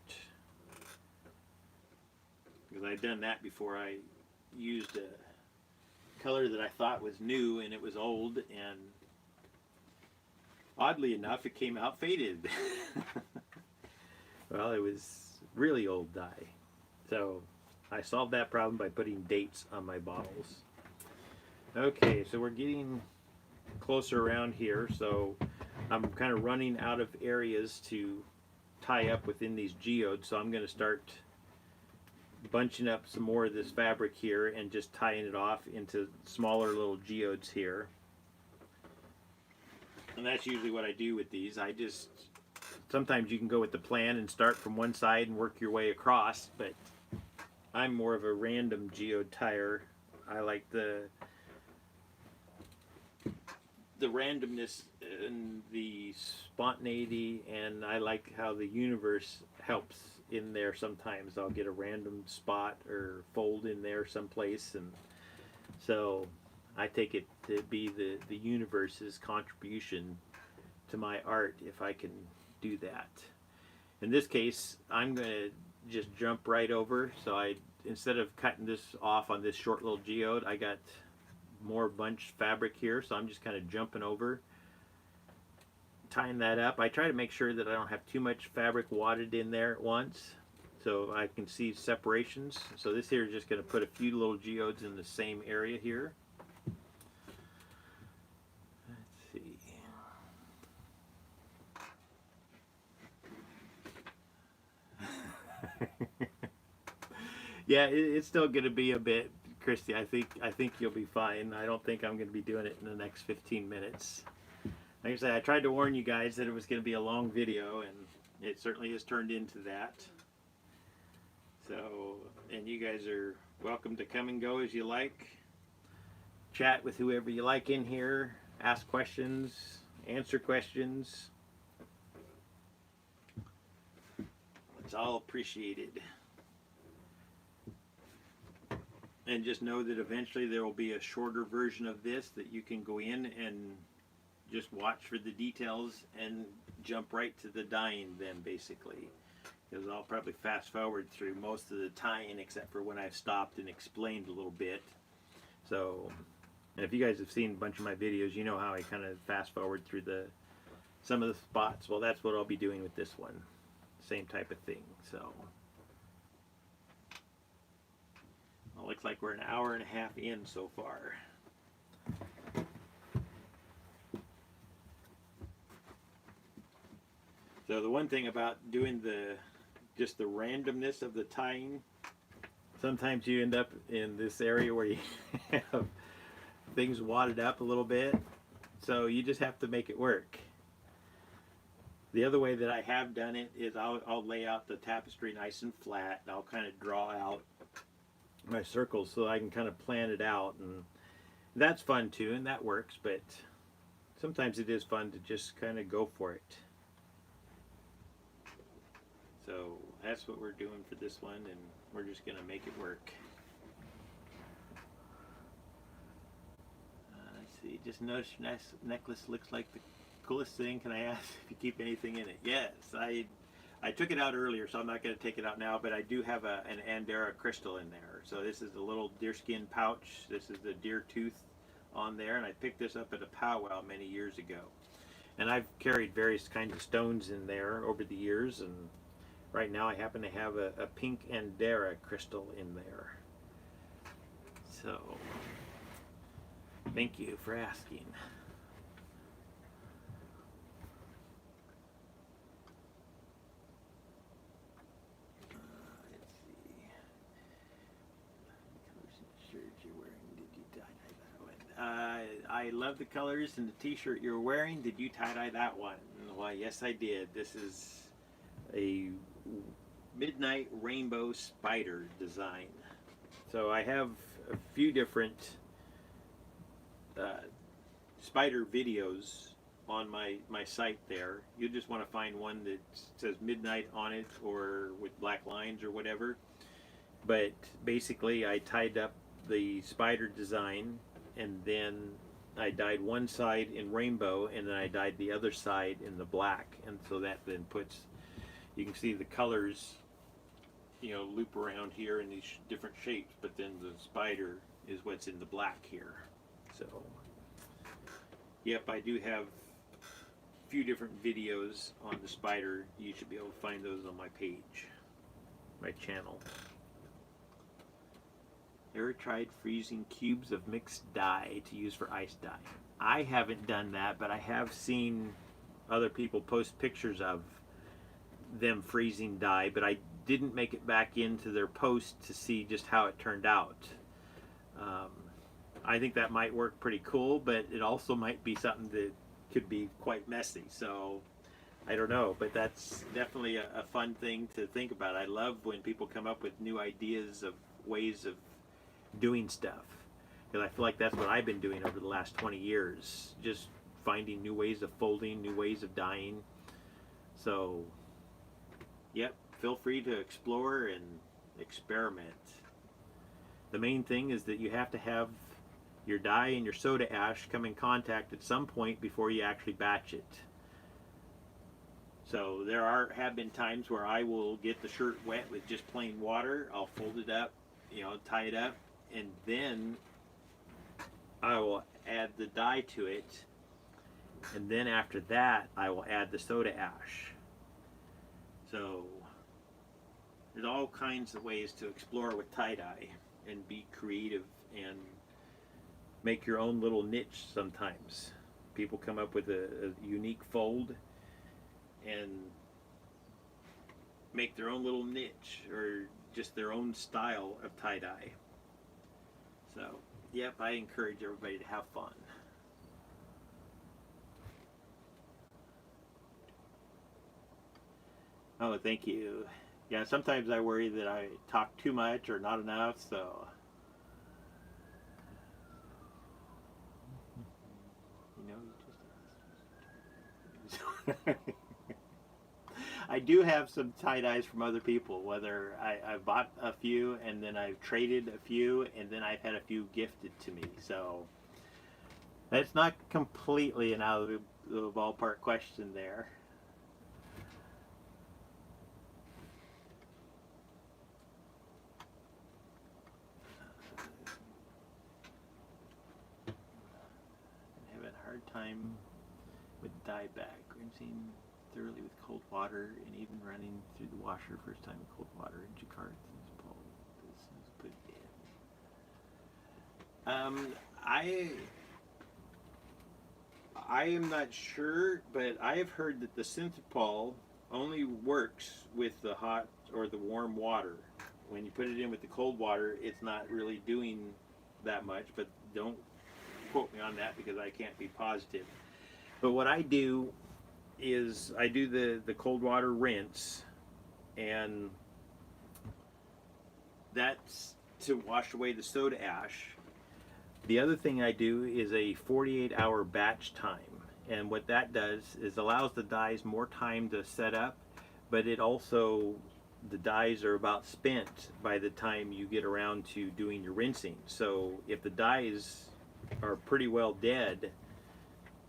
because I'd done that before. I used a color that I thought was new and it was old, and oddly enough it came out faded. Well, it was really old dye. So I solved that problem by putting dates on my bottles. Okay, so we're getting closer around here, so I'm kind of running out of areas to tie up within these geodes, so I'm going to start bunching up some more of this fabric here and just tying it off into smaller little geodes here. And that's usually what I do with these. Sometimes you can go with the plan and start from one side and work your way across, but I'm more of a random geode tire. I like the randomness and the spontaneity, and I like how the universe helps in there. Sometimes I'll get a random spot or fold in there someplace, and so I take it to be the universe's contribution to my art if I can do that. In this case, I'm going to just jump right over. So instead of cutting this off on this short little geode, I got more bunched fabric here, so I'm just kind of jumping over, tying that up. I try to make sure that I don't have too much fabric wadded in there at once, so I can see separations. So this here is just going to put a few little geodes in the same area here. Let's see. Yeah, it's still going to be a bit, Christy. I think you'll be fine. I don't think I'm going to be doing it in the next 15 minutes. Like I said, I tried to warn you guys that it was going to be a long video, and it certainly has turned into that. So, and you guys are welcome to come and go as you like. Chat with whoever you like in here. Ask questions. Answer questions. It's all appreciated. And just know that eventually there will be a shorter version of this that you can go in and just watch for the details and jump right to the dyeing then, basically. Because I'll probably fast forward through most of the tying except for when I've stopped and explained a little bit. So, and if you guys have seen a bunch of my videos, you know how I kind of fast forward through some of the spots. Well, that's what I'll be doing with this one. Same type of thing. So, well, looks like we're an hour and a half in so far. So the one thing about doing just the randomness of the tying, sometimes you end up in this area where you have things wadded up a little bit, so you just have to make it work. The other way that I have done it is I'll lay out the tapestry nice and flat, and I'll kind of draw out my circles so I can kind of plan it out, and that's fun too, and that works, but sometimes it is fun to just kind of go for it. So that's what we're doing for this one, and we're just going to make it work. Let's see, just noticed your nice necklace looks like the coolest thing. Can I ask if you keep anything in it? Yes, I took it out earlier, so I'm not going to take it out now, but I do have an Andera crystal in there. So this is the little deerskin pouch. This is the deer tooth on there, and I picked this up at a powwow many years ago. And I've carried various kinds of stones in there over the years, and right now I happen to have a pink Andera crystal in there. So, thank you for asking. Let's see. Colors in the shirt you're wearing. Did you tie-dye that one? I love the colors in the t-shirt you're wearing. Did you tie-dye that one? Well, yes I did. This is a midnight rainbow spider design. So I have a few different spider videos on my site there. You just want to find one that says midnight on it or with black lines or whatever. But basically I tied up the spider design and then I dyed one side in rainbow, and then I dyed the other side in the black, and so that then puts, you can see the colors, you know, loop around here in these different shapes, but then the spider is what's in the black here. So, yep, I do have a few different videos on the spider. You should be able to find those on my page, my channel. Ever tried freezing cubes of mixed dye to use for ice dye? I haven't done that, but I have seen other people post pictures of them freezing dye, but I didn't make it back into their post to see just how it turned out. I think that might work pretty cool, but it also might be something that could be quite messy. So I don't know, but that's definitely a fun thing to think about. I love when people come up with new ideas of ways of doing stuff, because I feel like that's what I've been doing over the last 20 years, just finding new ways of folding, new ways of dyeing. So yep, feel free to explore and experiment. The main thing is that you have to have your dye and your soda ash come in contact at some point before you actually batch it. So there have been times where I will get the shirt wet with just plain water. I'll fold it up, you know, tie it up, and then I will add the dye to it, and then after that I will add the soda ash. So there's all kinds of ways to explore with tie-dye and be creative and make your own little niche. Sometimes people come up with a unique fold and make their own little niche or just their own style of tie-dye. So yep, I encourage everybody to have fun. Oh, thank you. Yeah, sometimes I worry that I talk too much or not enough, so you know, I do have some tie-dyes from other people, whether I bought a few and then I've traded a few and then I've had a few gifted to me. So it's not completely an out of the ballpark question there. I'm having a hard time with dye back. Rinsing thoroughly with cold water and even running through the washer first time with cold water in Jakarta. This is put in. I am not sure, but I have heard that the synthepol only works with the hot or the warm water. When you put it in with the cold water, it's not really doing that much, but don't quote me on that because I can't be positive. But what I do is I do the cold water rinse, and that's to wash away the soda ash. The other thing I do is a 48-hour batch time, and what that does is allows the dyes more time to set up, but it also, the dyes are about spent by the time you get around to doing your rinsing. So if the dyes are pretty well dead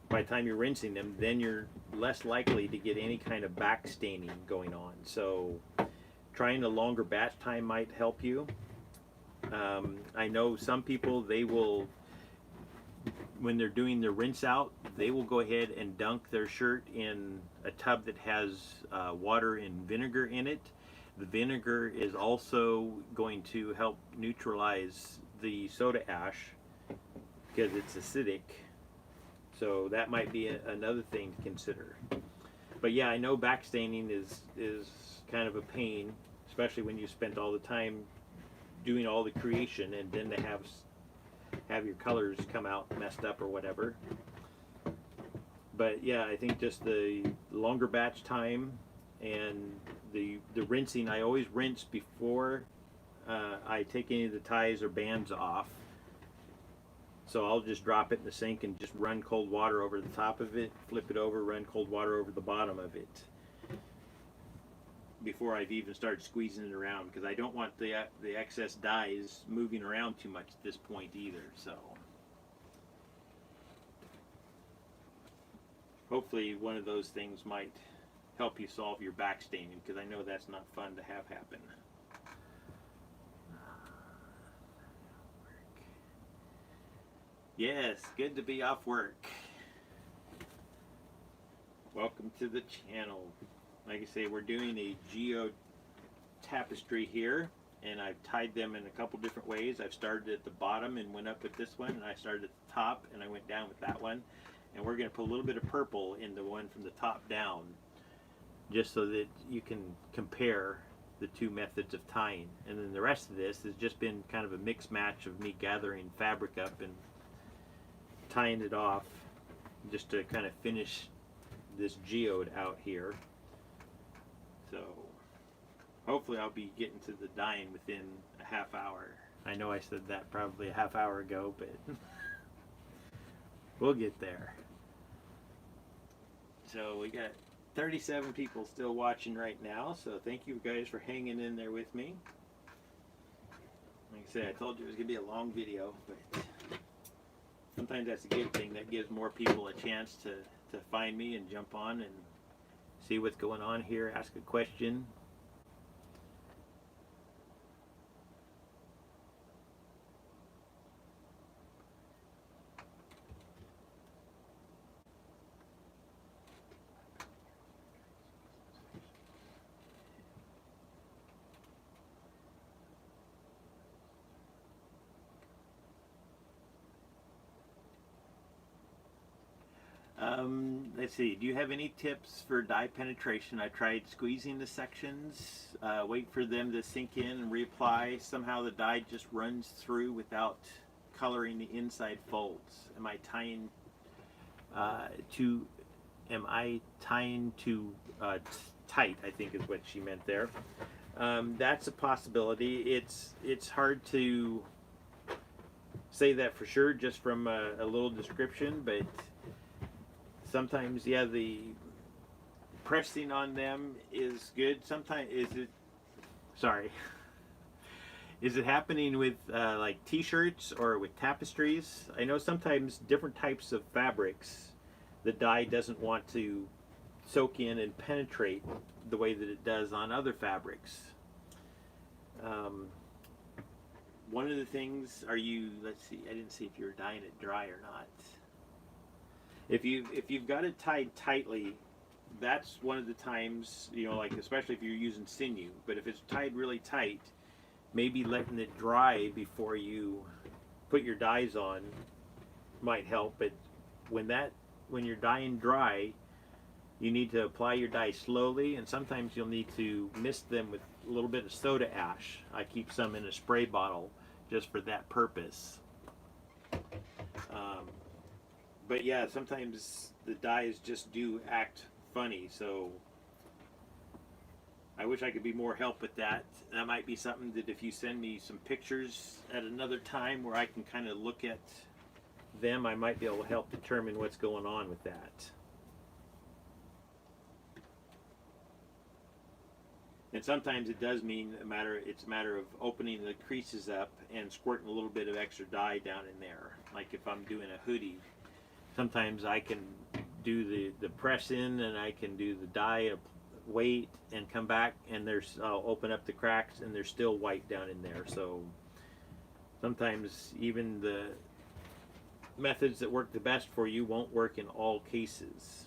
by the time you're rinsing them, then you're less likely to get any kind of back staining going on. So trying a longer batch time might help you. I know some people, they will, when they're doing their rinse out, they will go ahead and dunk their shirt in a tub that has water and vinegar in it. The vinegar is also going to help neutralize the soda ash because it's acidic. So that might be another thing to consider. But yeah, I know backstaining is kind of a pain, especially when you spent all the time doing all the creation and then to have your colors come out messed up or whatever. But yeah, I think just the longer batch time and the rinsing. I always rinse before I take any of the ties or bands off. So I'll just drop it in the sink and just run cold water over the top of it, flip it over, run cold water over the bottom of it before I've even started squeezing it around, because I don't want the excess dyes moving around too much at this point either. So hopefully one of those things might help you solve your back staining, because I know that's not fun to have happen. Yes, good to be off work. Welcome to the channel. Like I say, we're doing a Geode Tapestry here, and I've tied them in a couple different ways. I've started at the bottom and went up with this one, and I started at the top and I went down with that one. And we're going to put a little bit of purple in the one from the top down, just so that you can compare the two methods of tying. And then the rest of this has just been kind of a mix match of me gathering fabric up and tying it off, just to kind of finish this geode out here. So hopefully I'll be getting to the dyeing within a half hour. I know I said that probably a half hour ago, but we'll get there. So we got 37 people still watching right now, so thank you guys for hanging in there with me. Like I said, I told you it was going to be a long video, but sometimes that's a good thing. That gives more people a chance to find me and jump on and see what's going on here, ask a question. Let's see, do you have any tips for dye penetration? I tried squeezing the sections, wait for them to sink in and reapply. Somehow the dye just runs through without coloring the inside folds. Am I tying too tight, I think is what she meant there. That's a possibility. It's hard to say that for sure just from a little description, but sometimes, yeah, the pressing on them is good. Sometimes, is it happening with like t-shirts or with tapestries? I know sometimes different types of fabrics, the dye doesn't want to soak in and penetrate the way that it does on other fabrics. One of the things, let's see, I didn't see if you were dyeing it dry or not. If you've got it tied tightly, that's one of the times, you know, like especially if you're using Sinew. But if it's tied really tight, maybe letting it dry before you put your dyes on might help. But when you're dyeing dry, you need to apply your dye slowly, and sometimes you'll need to mist them with a little bit of soda ash. I keep some in a spray bottle just for that purpose. But yeah, sometimes the dyes just do act funny, so I wish I could be more help with that. That might be something that if you send me some pictures at another time where I can kind of look at them, I might be able to help determine what's going on with that. And sometimes it does mean it's a matter of opening the creases up and squirting a little bit of extra dye down in there. Like if I'm doing a hoodie, sometimes I can do the press in and I can do the dye wait and come back, and I'll open up the cracks and there's still white down in there. So sometimes even the methods that work the best for you won't work in all cases.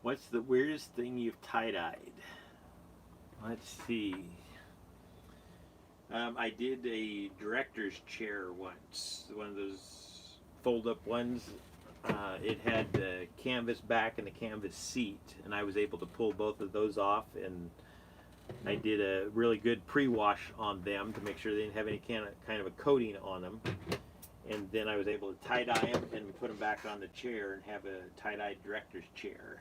What's the weirdest thing you've tie-dyed? Let's see. I did a director's chair once, one of those fold-up ones. It had the canvas back and the canvas seat, and I was able to pull both of those off, and I did a really good pre-wash on them to make sure they didn't have any kind of a coating on them. And then I was able to tie-dye them and put them back on the chair and have a tie-dyed director's chair.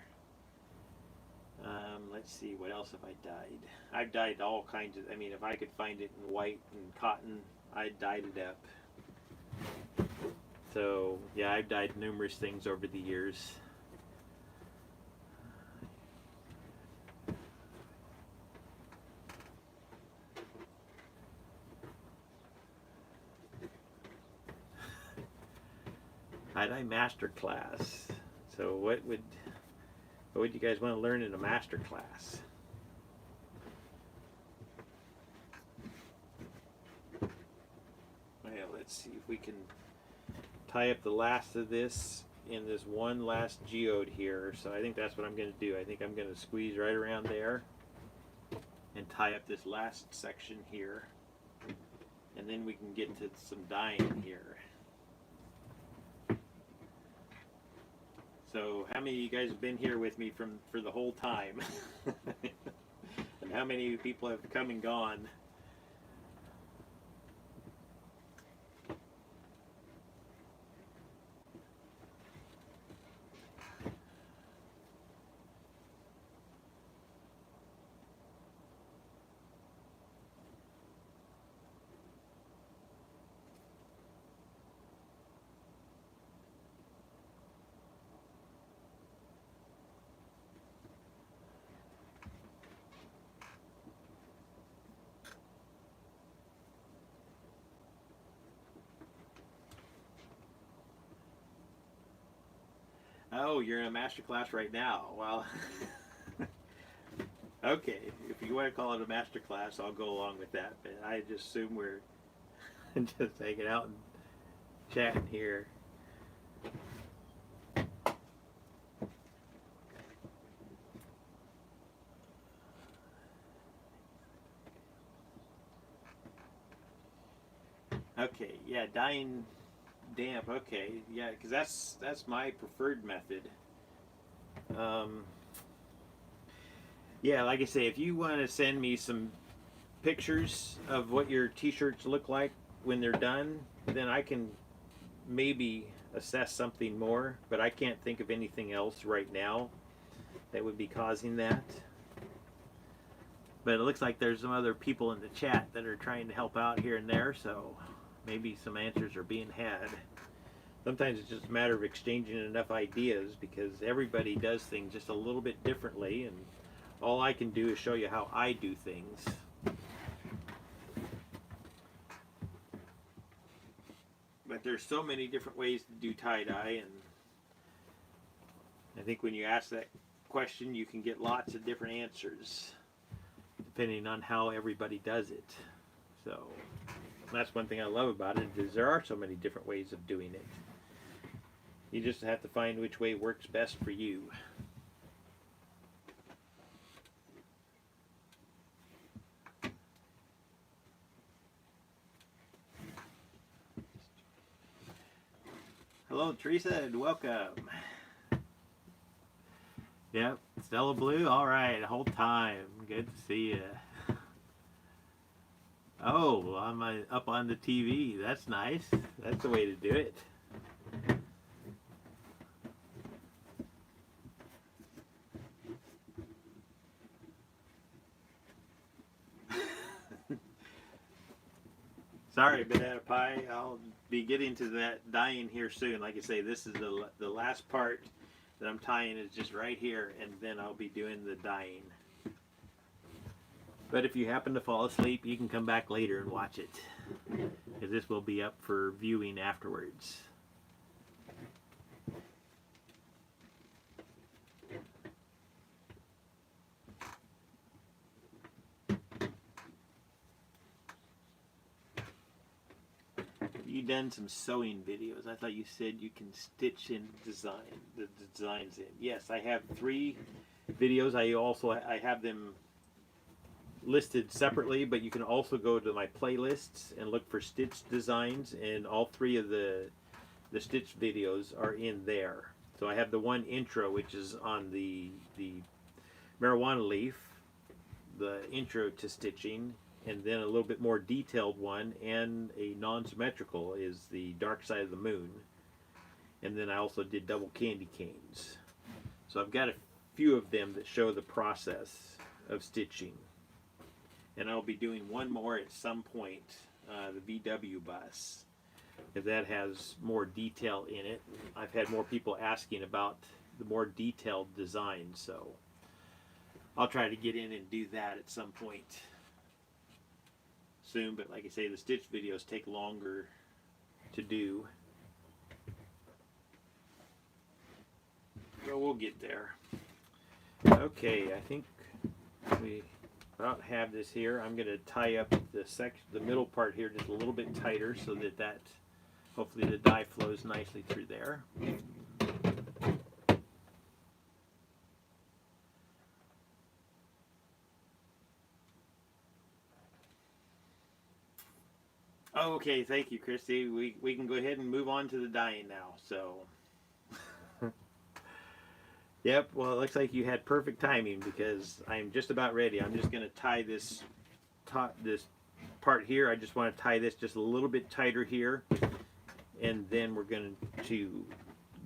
Let's see, what else have I dyed? I've dyed all kinds of, I mean, if I could find it in white and cotton, I dyed it up. So, yeah, I've dyed numerous things over the years. Tie-dye master class. So what would you guys want to learn in a master class? Well, let's see if we can tie up the last of this in this one last geode here. So I think that's what I'm going to do. I think I'm going to squeeze right around there and tie up this last section here, and then we can get to some dyeing here. So how many of you guys have been here with me for the whole time? And how many people have come and gone? Oh, you're in a master class right now. Well, okay. If you want to call it a master class, I'll go along with that. But I just assume we're just hanging out and chatting here. Okay, yeah, dyeing damp. Okay, yeah, because that's my preferred method. Yeah, like I say, if you want to send me some pictures of what your t-shirts look like when they're done, then I can maybe assess something more, but I can't think of anything else right now that would be causing that. But it looks like there's some other people in the chat that are trying to help out here and there, so maybe some answers are being had. Sometimes it's just a matter of exchanging enough ideas, because everybody does things just a little bit differently, and all I can do is show you how I do things. But there's so many different ways to do tie-dye, and I think when you ask that question, you can get lots of different answers depending on how everybody does it. So that's one thing I love about it, is there are so many different ways of doing it. You just have to find which way works best for you. Hello, Teresa, and welcome. Yep, Stella Blue, all right, whole time. Good to see you. Oh, I'm up on the TV. That's nice. That's the way to do it. Sorry, Banana Pie. I'll be getting to that dyeing here soon. Like I say, this is the last part that I'm tying is just right here, and then I'll be doing the dyeing. But if you happen to fall asleep, you can come back later and watch it, because this will be up for viewing afterwards. You done some sewing videos. I thought you said you can stitch in the designs in. Yes, I have 3 videos. I have them listed separately, but you can also go to my playlists and look for stitch designs, and all 3 of the stitch videos are in there. So I have the one intro, which is on the marijuana leaf, the intro to stitching, and then a little bit more detailed one, and a non-symmetrical is the dark side of the moon. And then I also did double candy canes. So I've got a few of them that show the process of stitching. And I'll be doing one more at some point, the VW bus, if that has more detail in it. I've had more people asking about the more detailed designs, so I'll try to get in and do that at some point soon. But like I say, the stitch videos take longer to do. So we'll get there. Okay, I think we about have this here. I'm going to tie up the middle part here just a little bit tighter so that hopefully the dye flows nicely through there. Okay, thank you, Christy. We can go ahead and move on to the dyeing now. So, yep. Well, it looks like you had perfect timing because I'm just about ready. I'm just going to tie this part here. I just want to tie this just a little bit tighter here, and then we're going to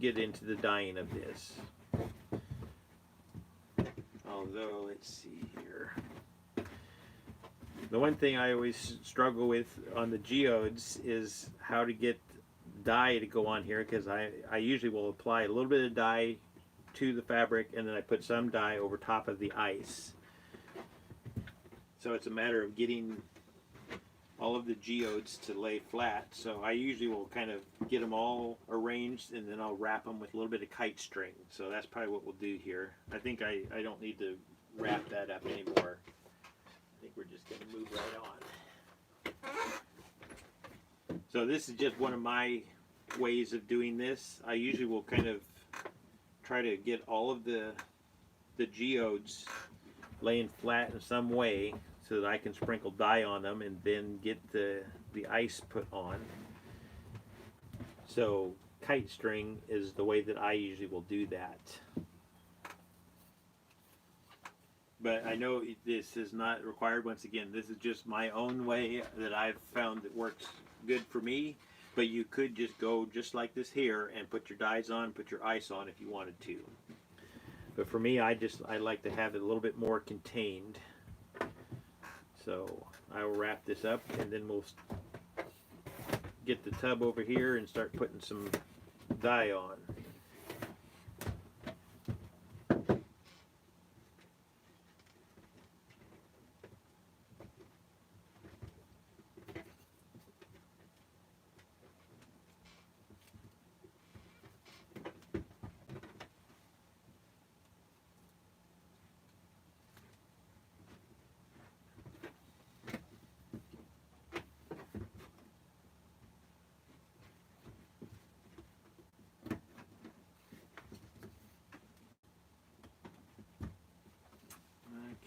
get into the dyeing of this. Although, let's see here. The one thing I always struggle with on the geodes is how to get dye to go on here, because I usually will apply a little bit of dye to the fabric and then I put some dye over top of the ice. So it's a matter of getting all of the geodes to lay flat. So I usually will kind of get them all arranged and then I'll wrap them with a little bit of kite string. So that's probably what we'll do here. I think I don't need to wrap that up anymore. I think we're just going to move right on. So this is just one of my ways of doing this. I usually will kind of try to get all of the geodes laying flat in some way so that I can sprinkle dye on them and then get the ice put on. So kite string is the way that I usually will do that. But I know this is not required. Once again, this is just my own way that I've found that works good for me. But you could just go just like this here and put your dyes on, put your ice on if you wanted to. But for me, I like to have it a little bit more contained. So I will wrap this up and then we'll get the tub over here and start putting some dye on.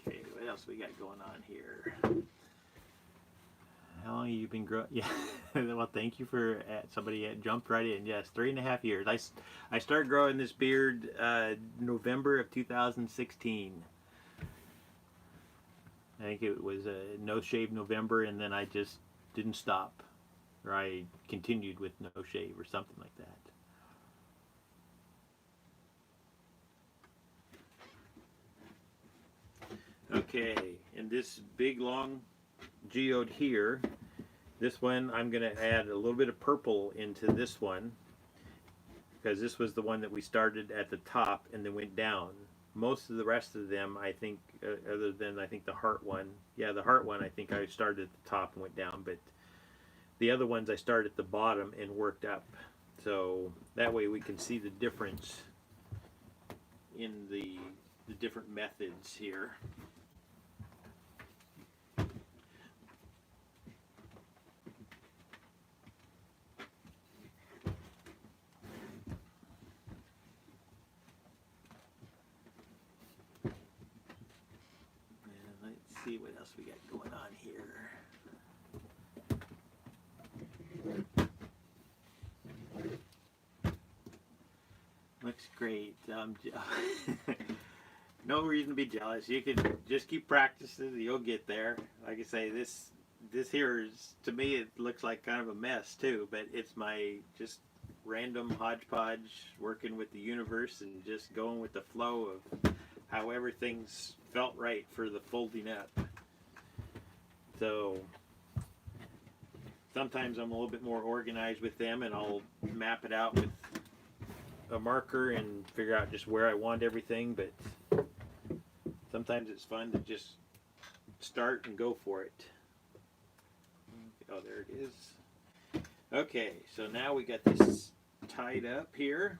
Okay, what else we got going on here? How long have you been growing? Yeah, well, thank you for somebody jumped right in. Yes, 3.5 years. I started growing this beard November of 2016. I think it was a no shave November, and then I just didn't stop, or I continued with no shave or something like that. Okay, and this big long geode here, this one I'm going to add a little bit of purple into this one because this was the one that we started at the top and then went down. Most of the rest of them, I think, other than I think the heart one, yeah, the heart one I think I started at the top and went down, but the other ones I started at the bottom and worked up. So that way we can see the difference in the different methods here. See what else we got going on here. Looks great. No reason to be jealous. You can just keep practicing. You'll get there. Like I say, this here is, to me, it looks like kind of a mess too. But it's my just random hodgepodge working with the universe and just going with the flow of how everything's felt right for the folding up. So sometimes I'm a little bit more organized with them and I'll map it out with a marker and figure out just where I want everything, but sometimes it's fun to just start and go for it. Oh, there it is. Okay, so now we got this tied up here.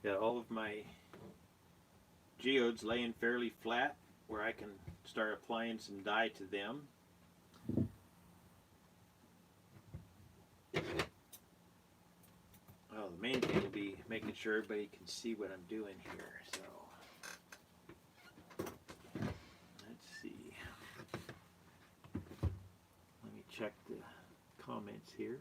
Got all of my geodes laying fairly flat where I can start applying some dye to them. Oh, the main thing will be making sure everybody can see what I'm doing here. So let's see. Let me check the comments here.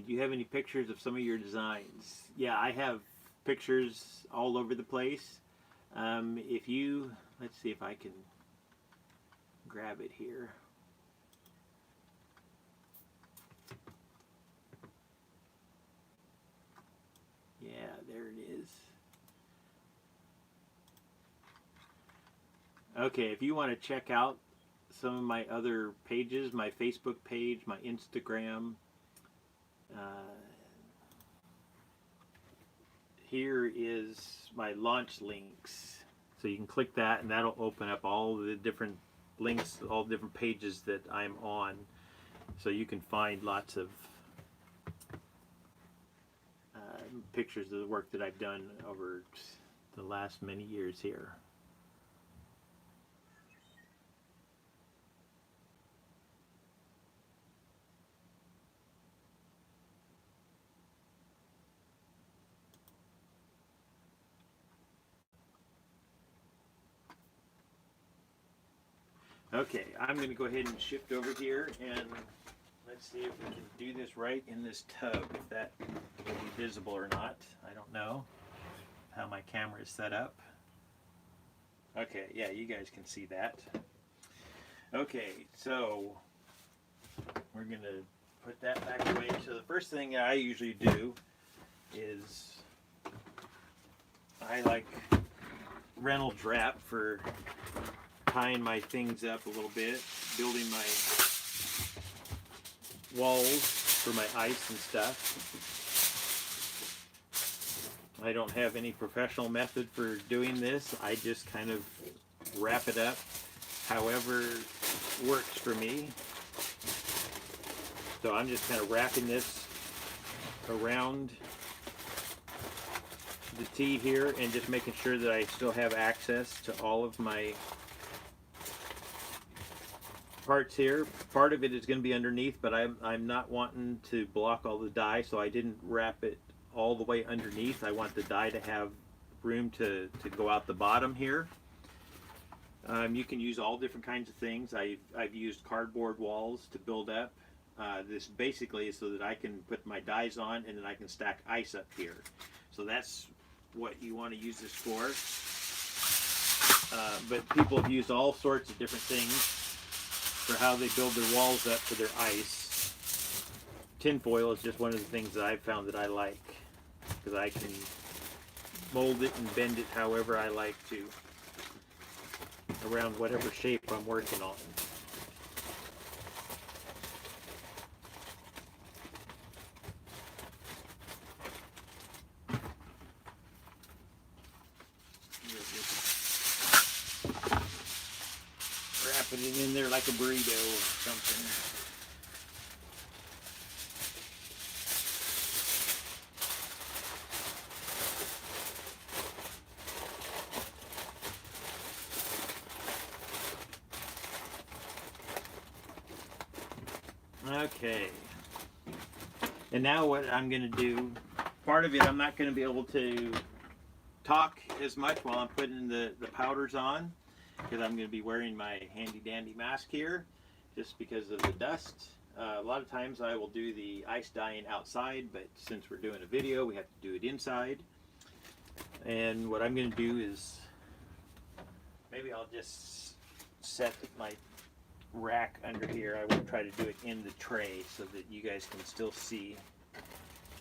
Do you have any pictures of some of your designs? Yeah, I have pictures all over the place. If you, let's see if I can grab it here. Yeah, there it is. Okay, if you want to check out some of my other pages, my Facebook page, my Instagram, here is my launch links. So you can click that and that'll open up all the different links, all the different pages that I'm on. So you can find lots of pictures of the work that I've done over the last many years here. Okay, I'm going to go ahead and shift over here and let's see if we can do this right in this tub, if that will be visible or not. I don't know how my camera is set up. Okay, yeah, you guys can see that. Okay, so we're going to put that back away. So the first thing I usually do is I like Reynolds wrap for tying my things up a little bit, building my walls for my ice and stuff. I don't have any professional method for doing this. I just kind of wrap it up however works for me. So I'm just kind of wrapping this around the tee here and just making sure that I still have access to all of my parts here. Part of it is going to be underneath, but I'm not wanting to block all the dye, so I didn't wrap it all the way underneath. I want the dye to have room to go out the bottom here. You can use all different kinds of things. I've used cardboard walls to build up. This basically is so that I can put my dyes on and then I can stack ice up here. So that's what you want to use this for. But people have used all sorts of different things for how they build their walls up for their ice. Tinfoil is just one of the things that I've found that I like, because I can mold it and bend it however I like to, around whatever shape I'm working on. Wrapping it in there like a burrito or something. Okay. And now what I'm going to do, part of it I'm not going to be able to talk as much while I'm putting the powders on, because I'm going to be wearing my handy dandy mask here just because of the dust. A lot of times I will do the ice dyeing outside, but since we're doing a video we have to do it inside. And what I'm going to do is maybe I'll just set my rack under here. I will try to do it in the tray so that you guys can still see.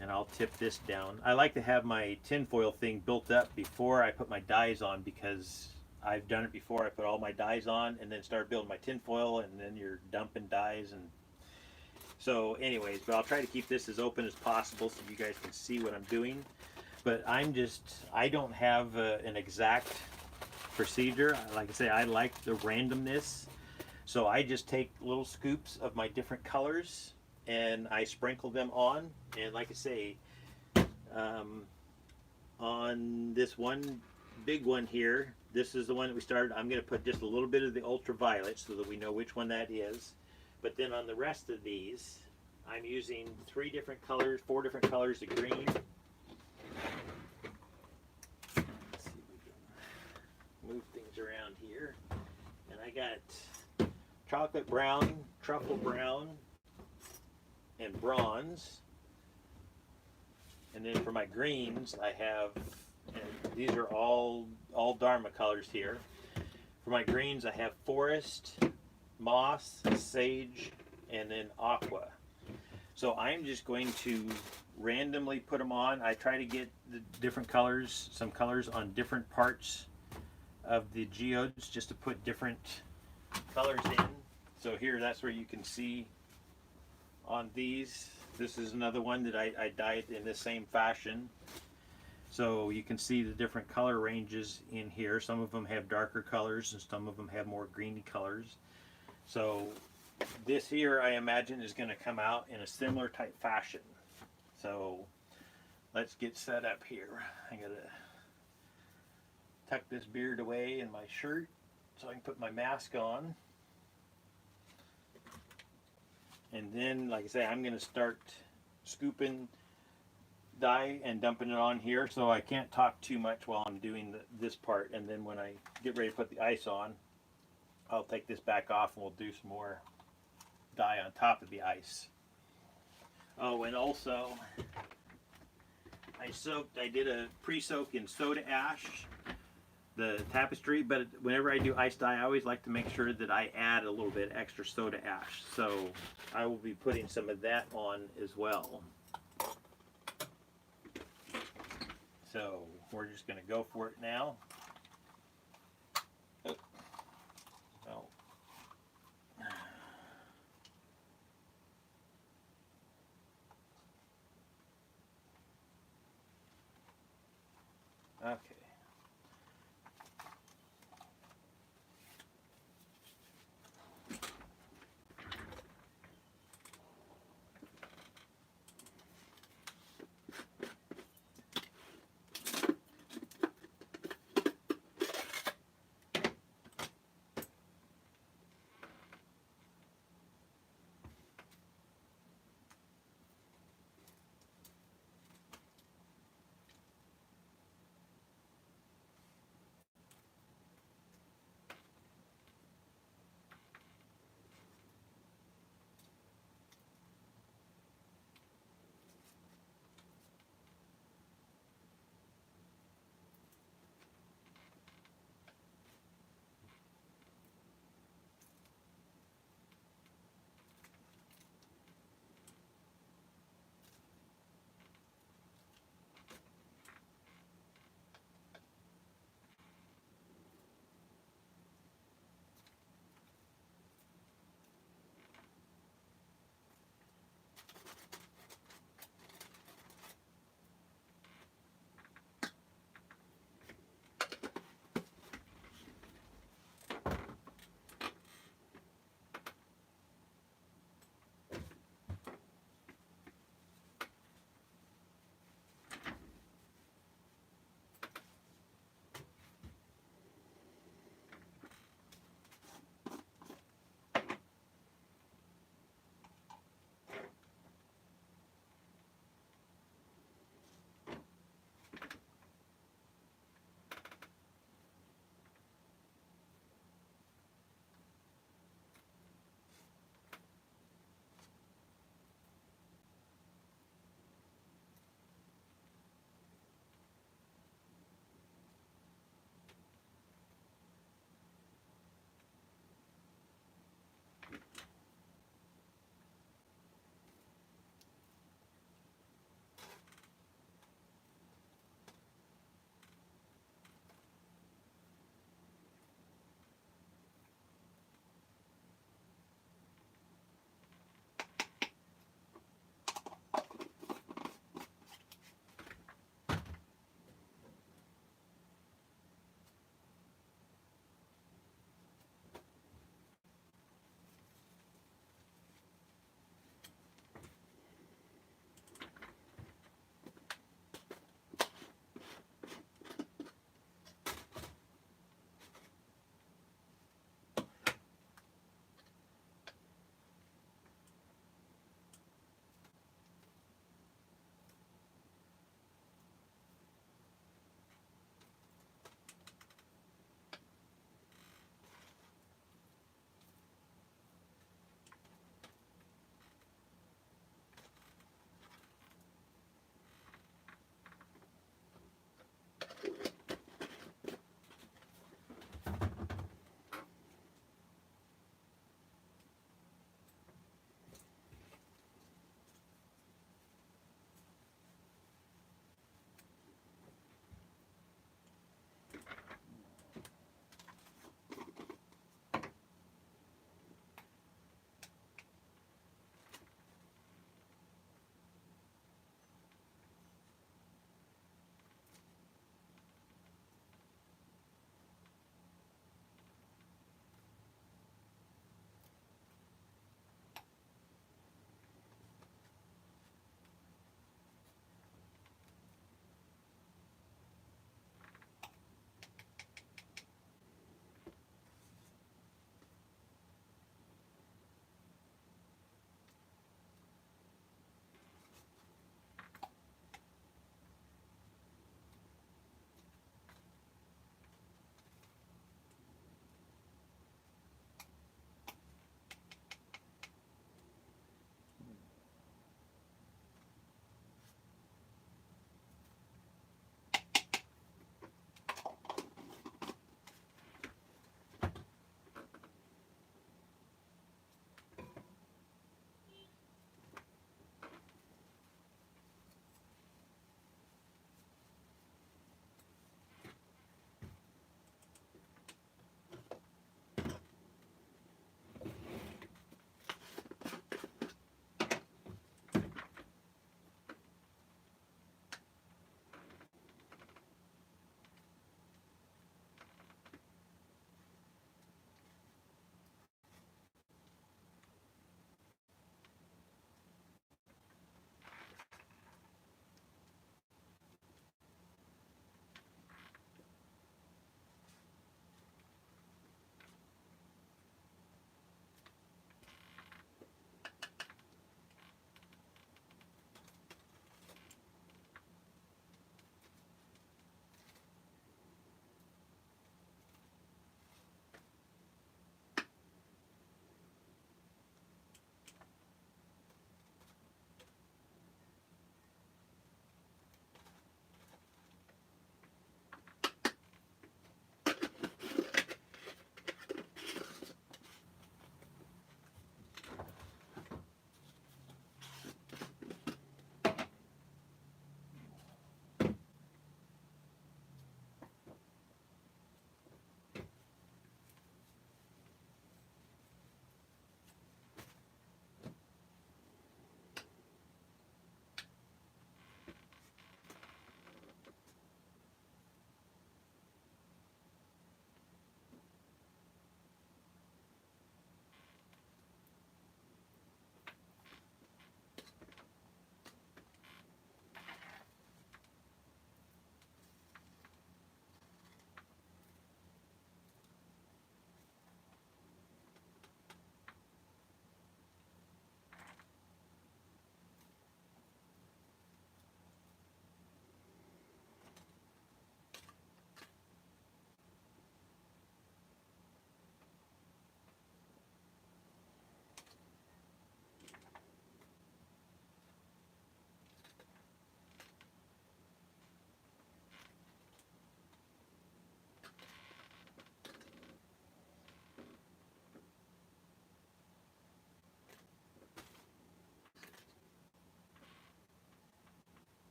And I'll tip this down. I like to have my tinfoil thing built up before I put my dyes on, because I've done it before. I put all my dyes on and then start building my tinfoil, and then you're dumping dyes. And so anyways, but I'll try to keep this as open as possible so you guys can see what I'm doing. But I don't have an exact procedure. Like I say, I like the randomness. So I just take little scoops of my different colors and I sprinkle them on. And like I say, um, on this one big one here, this is the one that we started. I'm going to put just a little bit of the ultraviolet so that we know which one that is. But then on the rest of these, I'm using 3 different colors, 4 different colors of green. Let's see if we can move things around here. And I got chocolate brown, truffle brown, and bronze. And then for my greens, I have, and these are all Dharma colors here. For my greens, I have forest, moss, sage, and then aqua. So I'm just going to randomly put them on. I try to get the different colors, some colors on different parts of the geodes, just to put different colors in. So here, that's where you can see on these. This is another one that I dyed in the same fashion. So you can see the different color ranges in here. Some of them have darker colors and some of them have more greeny colors. So this here, I imagine, is going to come out in a similar type fashion. So let's get set up here. I gotta tuck this beard away in my shirt so I can put my mask on. And then, like I say, I'm going to start scooping dye and dumping it on here, so I can't talk too much while I'm doing this part. And then when I get ready to put the ice on, I'll take this back off and we'll do some more dye on top of the ice. Oh, and also, I did a pre-soak in soda ash, the tapestry, but whenever I do ice dye, I always like to make sure that I add a little bit extra soda ash. So I will be putting some of that on as well. So we're just going to go for it now. Oh. Okay.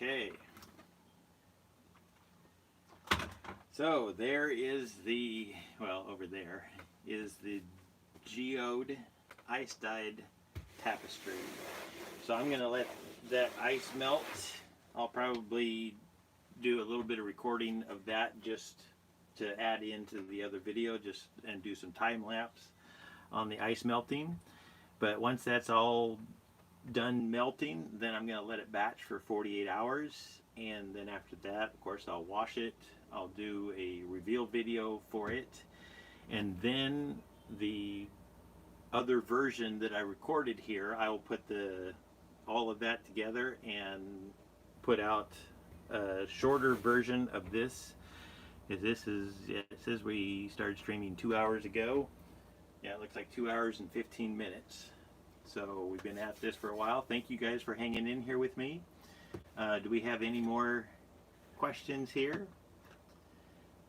Okay. So there is the, well, over there is the Geode ice-dyed tapestry. So I'm going to let that ice melt. I'll probably do a little bit of recording of that just to add into the other video, just and do some time lapse on the ice melting. But once that's all done melting, then I'm going to let it batch for 48 hours, and then after that, of course, I'll wash it. I'll do a reveal video for it, and then the other version that I recorded here, I will put all of that together and put out a shorter version of this. This is, it says we started streaming 2 hours ago. Yeah, it looks like 2 hours and 15 minutes. So we've been at this for a while. Thank you guys for hanging in here with me. Do we have any more questions here?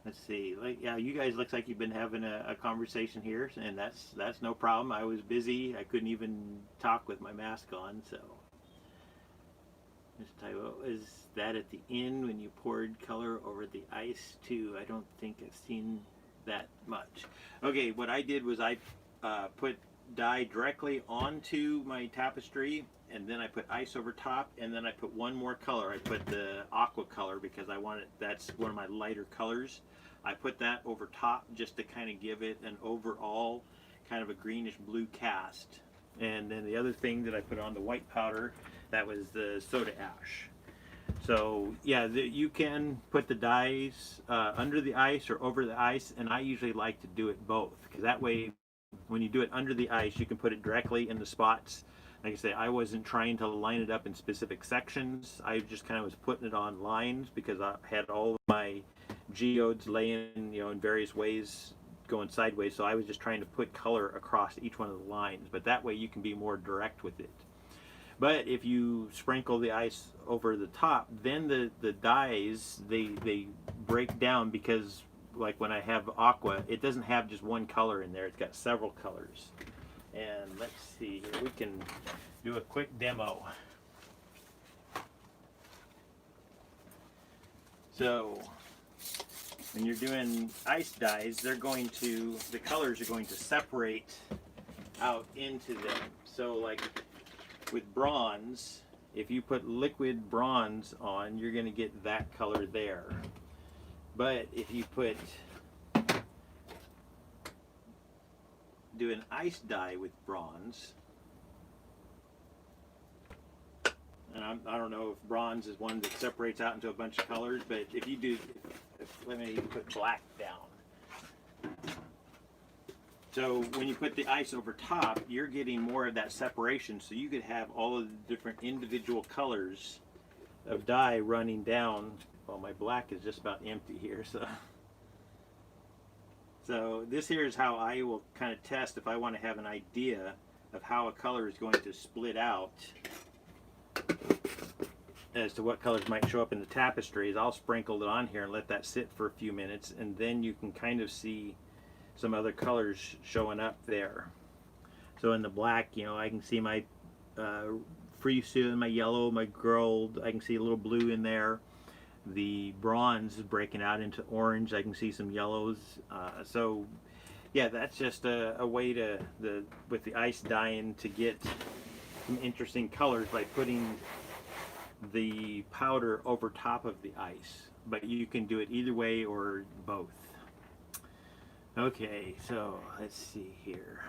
Let's see. Yeah, you guys looks like you've been having a conversation here, and that's no problem. I was busy. I couldn't even talk with my mask on. So, Mr. Tybo, is that at the end when you poured color over the ice too? I don't think I've seen that much. Okay, what I did was I put dye directly onto my tapestry, and then I put ice over top, and then I put one more color. I put the Aqua color because I wanted, that's one of my lighter colors. I put that over top just to kind of give it an overall kind of a greenish blue cast. And then the other thing that I put on the white powder, that was the soda ash. So yeah, you can put the dyes under the ice or over the ice, and I usually like to do it both, because that way when you do it under the ice, you can put it directly in the spots. Like I say, I wasn't trying to line it up in specific sections. I just kind of was putting it on lines because I had all of my geodes laying, in various ways, going sideways. So I was just trying to put color across each one of the lines. But that way you can be more direct with it. But if you sprinkle the ice over the top, then the dyes, they break down, because like when I have Aqua, it doesn't have just one color in there. It's got several colors. And let's see here, we can do a quick demo. So when you're doing ice dyes, the colors are going to separate out into them. So like with bronze, if you put liquid bronze on, you're going to get that color there. But if you do an ice dye with bronze, and I don't know if bronze is one that separates out into a bunch of colors, but if you do, let me put black down. So when you put the ice over top, you're getting more of that separation, so you could have all of the different individual colors of dye running down. Well, my black is just about empty here, so this here is how I will kind of test if I want to have an idea of how a color is going to split out as to what colors might show up in the tapestries. I'll sprinkle it on here and let that sit for a few minutes, and then you can kind of see some other colors showing up there. So in the black, I can see my freestone, my yellow, my gold. I can see a little blue in there. The bronze is breaking out into orange. I can see some yellows. So yeah, that's just a way with the ice dyeing to get some interesting colors by putting the powder over top of the ice. But you can do it either way or both. Okay, so let's see here.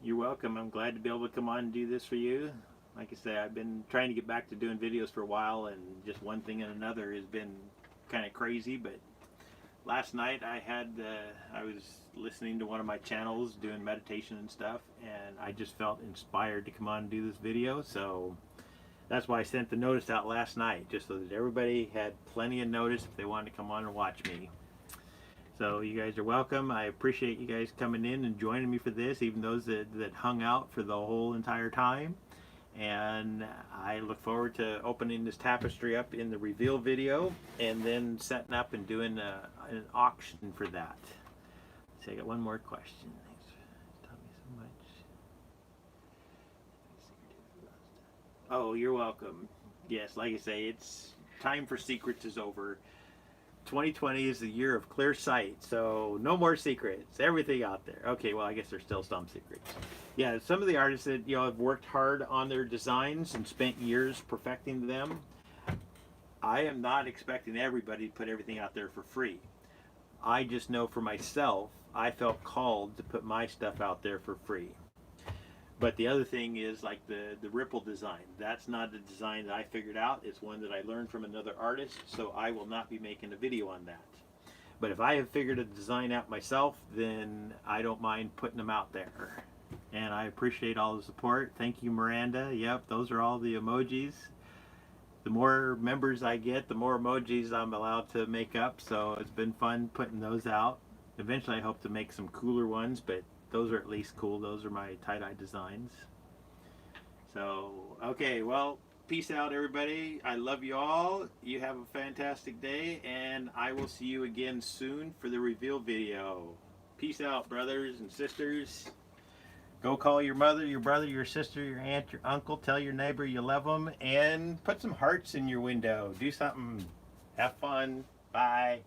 You're welcome. I'm glad to be able to come on and do this for you. Like I say, I've been trying to get back to doing videos for a while, and just one thing and another has been kind of crazy. But last night I was listening to one of my channels doing meditation and stuff, and I just felt inspired to come on and do this video. So that's why I sent the notice out last night, just so that everybody had plenty of notice if they wanted to come on and watch me. So you guys are welcome. I appreciate you guys coming in and joining me for this, even those that hung out for the whole entire time. And I look forward to opening this tapestry up in the reveal video, and then setting up and doing an auction for that. So I got one more question. Thanks for telling me so much. Oh, you're welcome. Yes, like I say, it's time for secrets is over. 2020 is the year of clear sight, so no more secrets. Everything out there. Okay, well, I guess there's still some secrets. Yeah, some of the artists that have worked hard on their designs and spent years perfecting them. I am not expecting everybody to put everything out there for free. I just know for myself, I felt called to put my stuff out there for free. But the other thing is like the ripple design. That's not a design that I figured out. It's one that I learned from another artist, so I will not be making a video on that. But if I have figured a design out myself, then I don't mind putting them out there. And I appreciate all the support. Thank you, Miranda. Yep, those are all the emojis. The more members I get, the more emojis I'm allowed to make up, so it's been fun putting those out. Eventually I hope to make some cooler ones, but those are at least cool. Those are my tie-dye designs. So, okay, well, peace out, everybody. I love you all. You have a fantastic day, and I will see you again soon for the reveal video. Peace out, brothers and sisters. Go call your mother, your brother, your sister, your aunt, your uncle. Tell your neighbor you love them, and put some hearts in your window. Do something. Have fun. Bye.